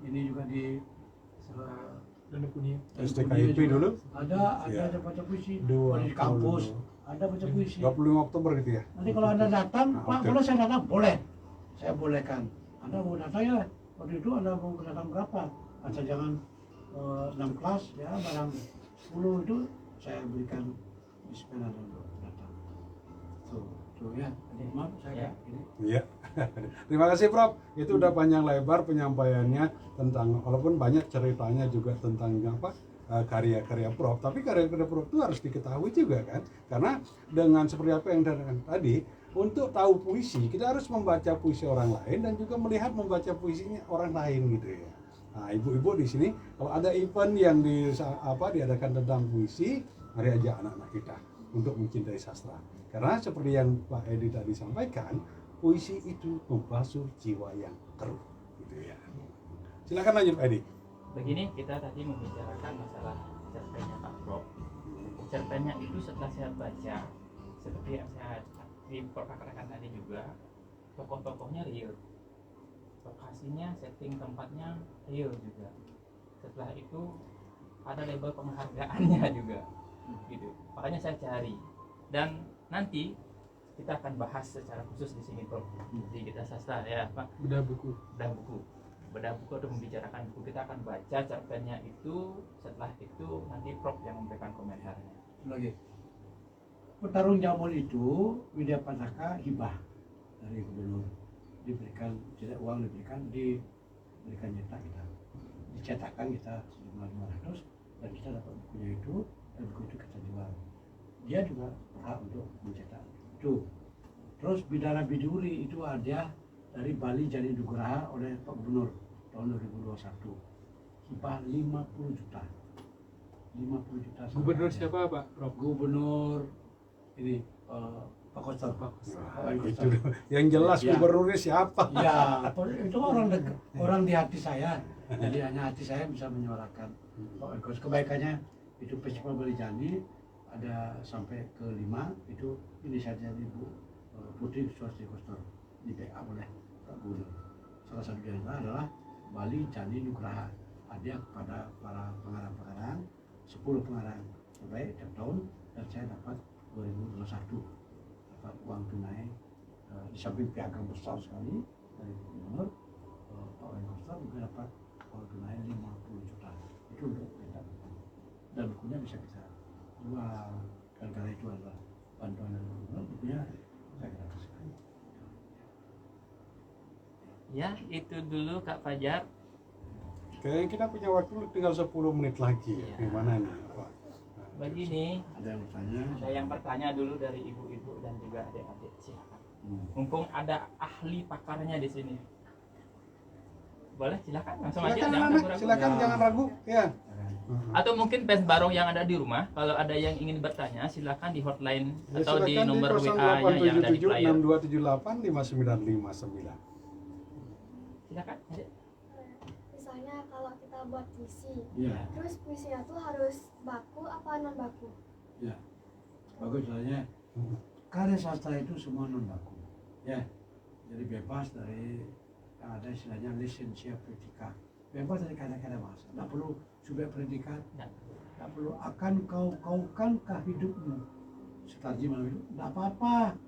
E: ini juga di
H: Dan punya.
A: STKIP dulu?
E: ada
A: Ya.
E: baca puisi.
A: Dua
E: Di kampus
A: puluh.
E: ada baca puisi.
A: 25 Oktober gitu ya?
E: Nanti kalau Anda datang, Pak
A: Oke.
E: boleh saya datang? Boleh. Saya bolehkan. Anda mau datang ya? Waktu itu Anda mau datang berapa? Asal jangan 6 kelas ya, barang 10 itu saya berikan dispen Anda untuk datang. Tuh ya. Jadi maaf saya ini.
A: Iya. Terima kasih Prof. Itu udah panjang lebar penyampaiannya tentang, walaupun banyak ceritanya juga tentang apa karya-karya Prof. Tapi karya-karya Prof itu harus diketahui juga kan, karena dengan seperti apa yang tadi, untuk tahu puisi kita harus membaca puisi orang lain dan juga melihat membaca puisinya orang lain gitu ya. Nah, ibu-ibu di sini kalau ada event yang diadakan tentang puisi, mari ajak anak-anak kita untuk mencintai sastra. Karena seperti yang Pak Edi tadi sampaikan, puisi itu membasuh jiwa yang keruh gitu ya. Silakan lanjut Pak Edi.
B: Begini, kita tadi membicarakan masalah cerpennya Pak Prof. Cerpennya itu setelah saya baca, seperti yang saya diperkatakan tadi juga, tokoh-tokohnya real, lokasinya, setting tempatnya real juga. Setelah itu ada label penghargaannya juga, gitu. Makanya saya cari, dan nanti kita akan bahas secara khusus di sini Prof, di Gita Sastra ya Pak.
H: Bedah buku
B: Atau membicarakan buku, kita akan baca cerpennya itu. Setelah itu nanti Prof yang memberikan komentarnya.
E: Lagi. Petarung Jamur itu Widya Pasaka hibah dari gubernur. diberikan tidak uang diberikan cetak kita, dicetakkan kita sejumlah 500 dan kita dapat bukunya itu dan buku itu kita jual. Dia juga berhak untuk mencetak itu. Terus Bidara Biduri itu ada dari Bali Jadi Nugraha oleh Pak Gubernur tahun 2021, hibah 50 juta. 50 juta.
H: Gubernur siapa Pak Prof?
E: Gubernur ini Pak Koster.
A: Itu yang jelas
E: Ya.
A: gubernurnya siapa?
E: Ya, itu orang di hati saya. Jadi hanya hati saya bisa menyuarakan. Kebaikannya itu Festival Bali Jani ada sampai ke 5 itu inisiatif Ibu Putri Suwasti Koster di backup oleh Pak Gubernur. Salah satu dari adalah Bali Jani Nugraha, hadiah kepada para pengarang-pengarang, 10 pengarang terbaik tiap tahun, dan saya dapat 2021 dapat uang tunai di samping piagam besar sekali dari Gubernur. Pak Wali Koster juga dapat uang tunai 50 juta itu untuk kita, dan bukunya bisa kita jual. Gara-gara itu adalah bantuan dari Gubernur, bukunya saya gratiskan.
B: Ya, itu dulu Kak Fajar.
A: Kayaknya kita punya waktu tinggal 10 menit lagi ya.
B: Iya.
A: Gimana nih Pak?
B: Begini,
E: Ada yang bertanya?
B: ada yang bertanya dulu dari ibu-ibu dan juga adik-adik, silakan.
E: Hmm.
B: Mumpung ada ahli pakarnya di sini. Boleh, silakan langsung aja,
A: Silakan
B: jangan
A: anak,
B: ragu-ragu.
A: silakan jangan ragu ya.
B: Atau mungkin fans Barong yang ada di rumah, kalau ada yang ingin bertanya, silakan di hotline
A: Ya,
B: atau di
A: silakan
B: nomor WA-nya yang ada di
A: 0877
B: flyer.
A: 6278 5959.
B: Silakan. Adik.
F: Misalnya kalau kita buat puisi,
E: Iya,
F: terus puisinya tuh harus baku apa non baku?
E: ya. Bagus soalnya karya sastra itu semua non baku. Ya. Jadi bebas dari yang ada istilahnya lisensia poetica. Bebas dari kata-kata bahasa. Tidak perlu subjek predikat. Tidak perlu akan kau kaukankah hidupmu. Setarjim itu tidak apa-apa.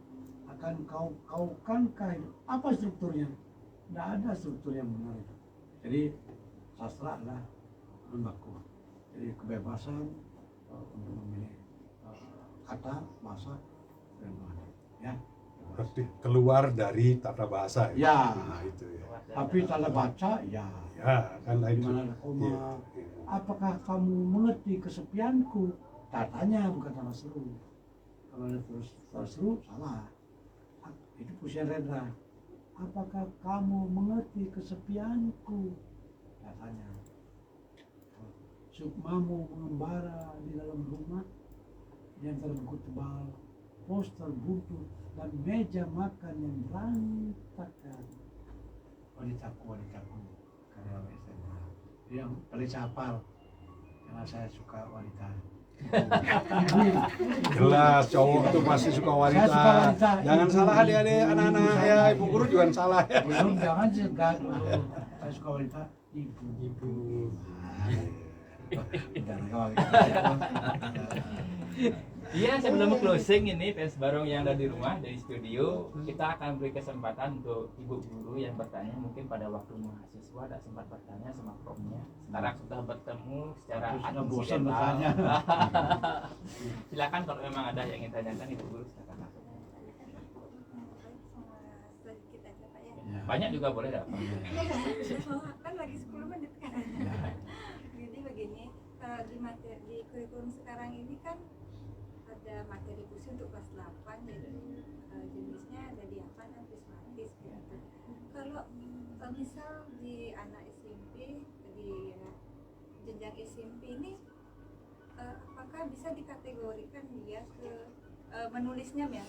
E: Akan kau kaukankah hidup. Apa strukturnya? Tidak ada struktur yang benar itu. Jadi sastra adalah non baku. Jadi kebebasan untuk memilih kata, bahasa, dan bahasa. Ya.
A: Berarti keluar dari tata bahasa
E: Ya.
A: Nah, itu ya.
E: Tapi tanda baca, ya.
A: Ya, kan
E: Di
A: itu.
E: mana ada koma.
A: Iya, iya.
E: Apakah kamu mengerti kesepianku? Tatanya bukan tanda seru. Kalau ada terus tanda seru, salah. Itu puisian Rendra. Apakah kamu mengerti kesepianku? Tatanya. Sukmamu mengembara di dalam rumah yang terbuku tebal, poster buntut, dan meja makan yang berantakan. Wanitaku, karya SMK. Yang paling saya hafal, karena saya suka wanita.
A: Jelas cowok tuh pasti suka wanita.
E: Saya suka wanita.
A: Jangan
E: Ibu.
A: salah adik-adik anak-anak
E: Ibu
A: ya,
E: saya.
A: ibu guru juga salah ya.
E: Belum, jangan segan. Saya suka wanita, ibu. Dan kawan.
B: Iya, sebelum closing ini fans Barong yang ada di rumah dari studio, kita akan beri kesempatan untuk ibu guru yang bertanya mungkin pada waktu mahasiswa tidak sempat bertanya sama promnya. Sekarang sudah bertemu secara
E: Sudah bosan
B: aksidental.
E: bertanya.
B: Silakan kalau memang ada yang ingin tanyakan ibu guru, silakan langsung.
D: Sedikit aja Pak ya.
E: Ya.
B: Banyak juga boleh tidak?
D: Kan lagi 10 menit kan.
E: Ya.
D: Jadi begini, kalau di materi di kurikulum sekarang ini kan ada materi puisi untuk kelas 8, jadi jenisnya ada diafan dan prismatis gitu. Kalau misal di anak SMP, di jenjang SMP ini apakah bisa dikategorikan dia ke menulisnya ya?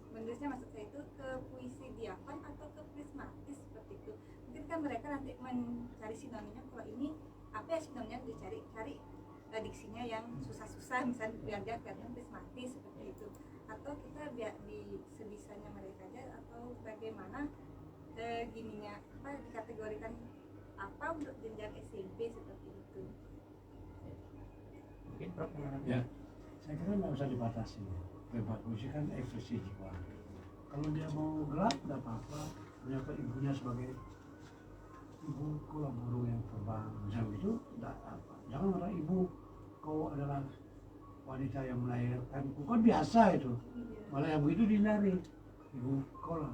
D: Menulisnya maksud saya itu ke puisi diafan atau ke prismatis seperti itu. Mungkin kan mereka nanti mencari sinonimnya, kalau ini apa ya sinonimnya, dicari diksinya yang susah-susah misalnya biar dia kelihatan prismatis seperti itu, atau kita biar di sebisanya mereka aja, atau bagaimana gininya apa dikategorikan apa untuk jenjang SMP seperti itu.
B: Mungkin Prof yang mana?
E: Ya, saya kira nggak usah dibatasi. Bebas puisi kan ekspresi jiwa. Kalau dia mau gerak, tidak apa-apa. Ternyata ibunya sebagai ibu kulah burung yang terbang, misalnya itu tidak apa. Jangan marah ibu, kau adalah wanita yang melahirkan. Bukan biasa itu. Malah yang begitu dihindari. Ibu kau lah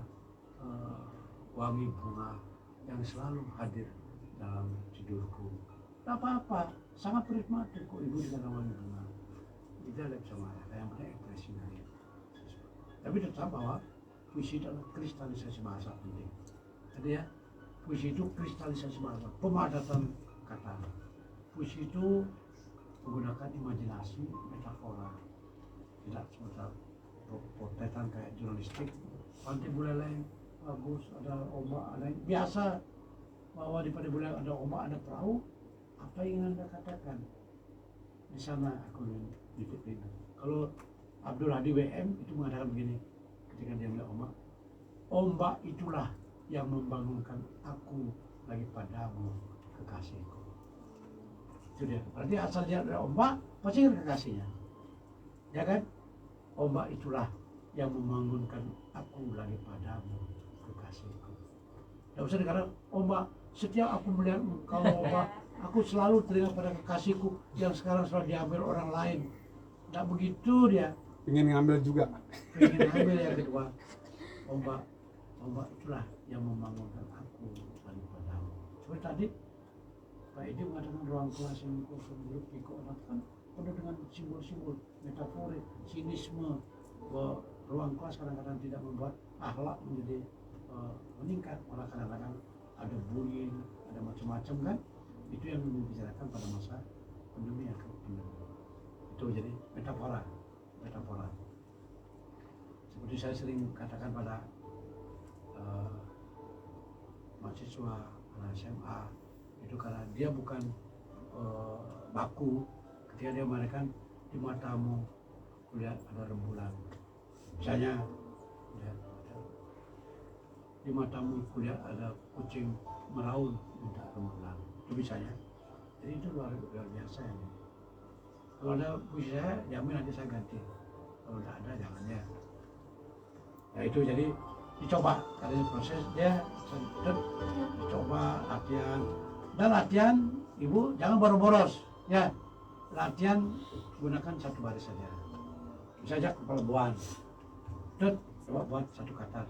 E: wangi bunga yang selalu hadir dalam tidurku. Tak apa-apa, sangat menikmati kok ibu dengan wangi bunga. Kita lihat sama yang punya ekspresi dari. Tapi tetap bahwa puisi adalah kristalisasi bahasa penting. Jadi ya, puisi itu kristalisasi bahasa, pemadatan kata. Puisi itu menggunakan imajinasi, metafora, tidak seperti potretan kayak jurnalistik. Pantai Buleleng bagus, ada ombak, ada biasa bahwa di Pantai Buleleng ada ombak, ada perahu. Apa yang ingin Anda katakan? Di sana aku ingin disiplin. Kalau Abdul Hadi WM itu mengatakan begini ketika dia melihat ombak itulah yang membangunkan aku lagi padamu kekasihku. Itu dia. Berarti asal dia ada ombak, pasti kan kekasihnya, ya kan? Ombak itulah yang membangunkan aku lagi padamu kekasihku. Tidak usah dikatakan ombak, setiap aku melihat engkau ombak, aku selalu teringat pada kekasihku yang sekarang sudah diambil orang lain. Tidak begitu dia.
A: Ingin ngambil juga.
E: Ingin ngambil yang kedua. Ombak itulah yang membangunkan aku lagi padamu. Seperti tadi Pak Edi mengatakan ruang kelas yang kosong buruk anak kan penuh dengan simbol-simbol, metaforik, sinisme. Bahwa ruang kelas kadang-kadang tidak membuat akhlak menjadi meningkat, malah kadang-kadang ada bullying, ada macam-macam kan. Itu yang dibicarakan pada masa pandemi atau pandemi. Itu jadi metafora. Seperti saya sering katakan pada mahasiswa SMA itu, karena dia bukan baku, ketika dia mengatakan di matamu kulihat ada rembulan, misalnya ya, di matamu kulihat ada kucing meraung minta rembulan, itu misalnya. Jadi itu luar biasa ya. Kalau ada puisi saya, jamin nanti saya ganti. Kalau tidak ada, jangan ya. Ya itu jadi dicoba. Karena proses dia dicoba latihan. Dan latihan, ibu jangan boros-boros. Ya, latihan gunakan satu baris saja. Misalnya kepala buan. Coba buat satu kata.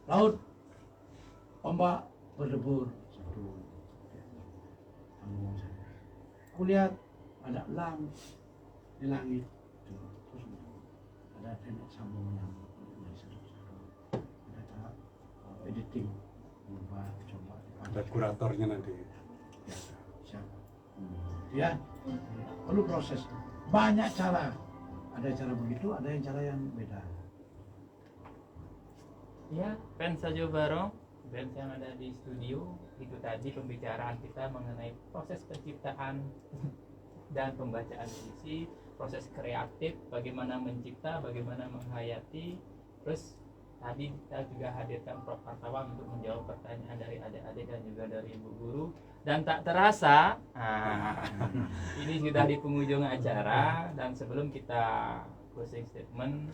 E: Laut, ombak berdebur. Satu. Kulihat ada elang di langit, terus ada teknik sambung yang satu-satu, ada tahap editing, coba
A: Ada kuratornya nanti.
E: ya, siapa? Ya, perlu proses, banyak cara, ada cara begitu, ada yang cara yang beda.
B: Ya, fans Sajo Barong, fans yang ada di studio, itu tadi pembicaraan kita mengenai proses penciptaan dan pembacaan puisi, proses kreatif, bagaimana mencipta, bagaimana menghayati. Terus tadi kita juga hadirkan Prof. Artawan untuk menjawab pertanyaan dari adik-adik dan juga dari ibu guru. Dan tak terasa, ini sudah di penghujung acara. Dan sebelum kita closing statement,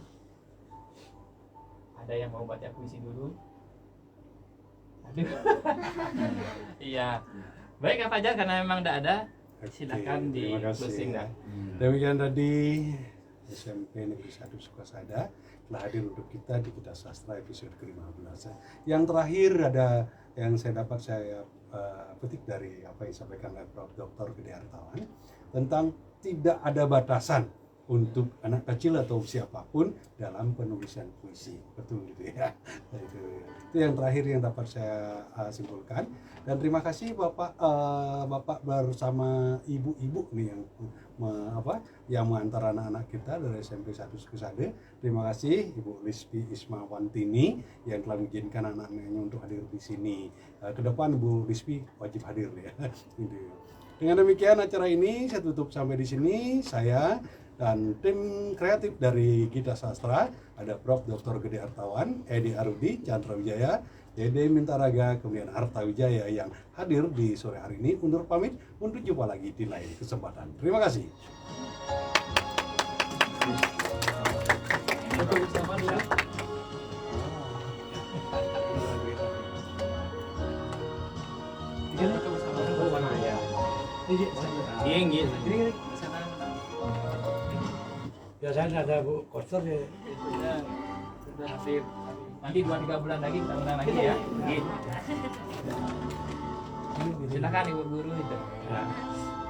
B: ada yang mau baca puisi dulu? Aduh. Iya. Baik Kak Fajar, karena memang tidak ada, silakan di
A: terima kasih.
B: closing dah.
A: Demikian tadi SMP Negeri 1 Sukasada telah hadir untuk kita di Kita Sastra episode ke-15. Yang terakhir ada yang saya petik dari apa yang disampaikan oleh Prof. Dr. Gede Artawan tentang tidak ada batasan untuk anak kecil atau siapapun dalam penulisan puisi. Betul gitu ya. Itu yang terakhir yang dapat saya simpulkan. Dan terima kasih Bapak bersama ibu-ibu nih yang mengantar anak-anak kita dari SMP 1 Sukasada. Terima kasih Ibu Lispi Ismawantini yang telah mengizinkan anak-anaknya untuk hadir di sini. Ke depan Ibu Lispi wajib hadir ya. Dengan demikian acara ini saya tutup sampai di sini. Saya dan tim kreatif dari Kita Sastra, ada Prof. Dr. Gede Artawan, Edi Arudi, Chandra Wijaya, Dede Mintaraga, kemudian Arta Wijaya yang hadir di sore hari ini. Undur pamit, untuk jumpa lagi di lain kesempatan. Terima kasih.
E: Biasanya ada Bu Koster ya.
H: Sudah hadir.
B: Nanti 2-3 bulan lagi kita undang lagi ya. Gitu. Silakan Ibu Guru itu.
E: Ya.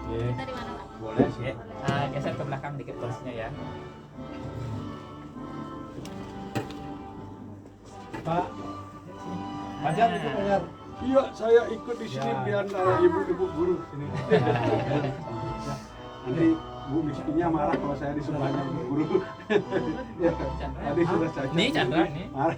C: Kita di mana, Pak?
E: Boleh sih.
B: Geser ke belakang dikit kursinya ya.
E: Pak. Fajar ikut Fajar.
A: Iya, saya ikut di sini
E: Ya.
A: di antara ibu-ibu guru sini. Nanti Bu Miskinya marah kalau saya di sebelahnya ibu guru. Ya, tadi sudah saya.
B: Ini Chandra ini.
A: Marah.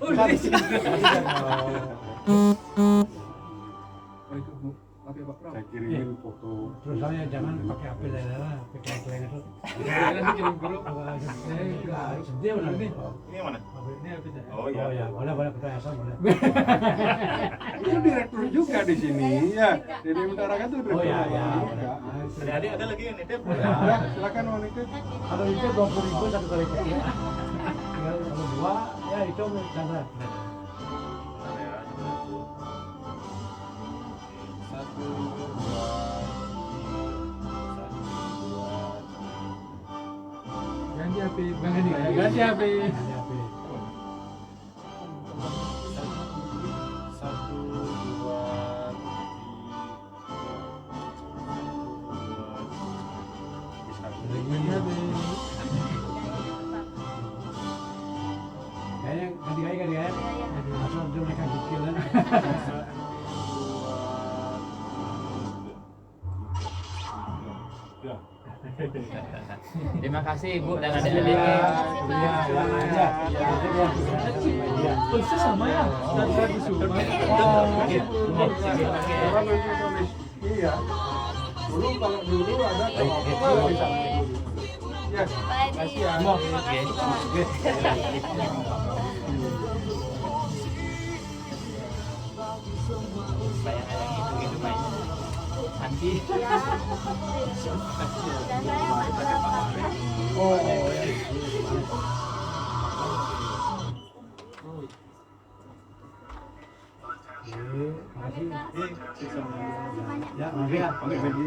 H: Oh itu Bu, pakai Pak Prof.
A: Saya kirimin foto.
E: Terus saya jangan pakai HP lah, pakai HP itu.
H: Nanti kirim guru.
E: Sedih benar nih.
I: Ini yang mana?
H: Ini apa sih?
I: Oh
E: Oh ya, boleh percaya sama boleh.
A: Itu direktur juga di sini ya. Dede Utara kan tuh direktur.
E: Oh ya, ya.
A: juga.
I: Adik-adik ada lagi yang nitip?
A: Ya, silakan Monika.
E: Kalau itu 20.000 satu kali kecil. Tinggal kalau dua, ya itu Chandra.
H: Ganti HP, Bang Edi. Ganti HP.
E: Ada HP.
H: Ganti HP.
E: Kayaknya ganti gaya kan ya. Asal dia mereka kecil kan.
B: Terima kasih Ibu dan adik-adik.
E: Iya, pulang aja.
H: Persis sama ya. Chandra di Suma.
A: Orang nanti tulis. Iya. Dulu kalau dulu ada kalau bisa. Ya, kasih ya.
B: Bayangan yang itu main. Sandi.
F: Dan saya mendapatkan
A: Oh,
E: Ya, makasih ya. Pakai baju.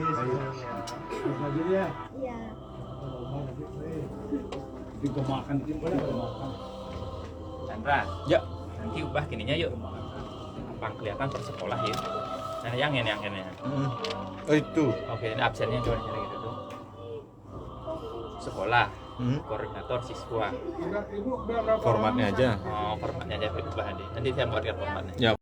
E: Baju ya.
F: iya.
E: Digomakan dikit boleh gomakan.
B: Chandra. Ya. Nanti ubah kininya yuk. Gampang kelihatan per sekolah ya. Nah, yang ini.
I: Oh itu.
B: Oke, ini absennya coba gitu tuh. Sekolah, koordinator siswa.
A: enggak, Ibu berapa?
I: Formatnya aja.
B: Oh, formatnya aja berubah nanti. Nanti saya buatkan formatnya.
I: Ya.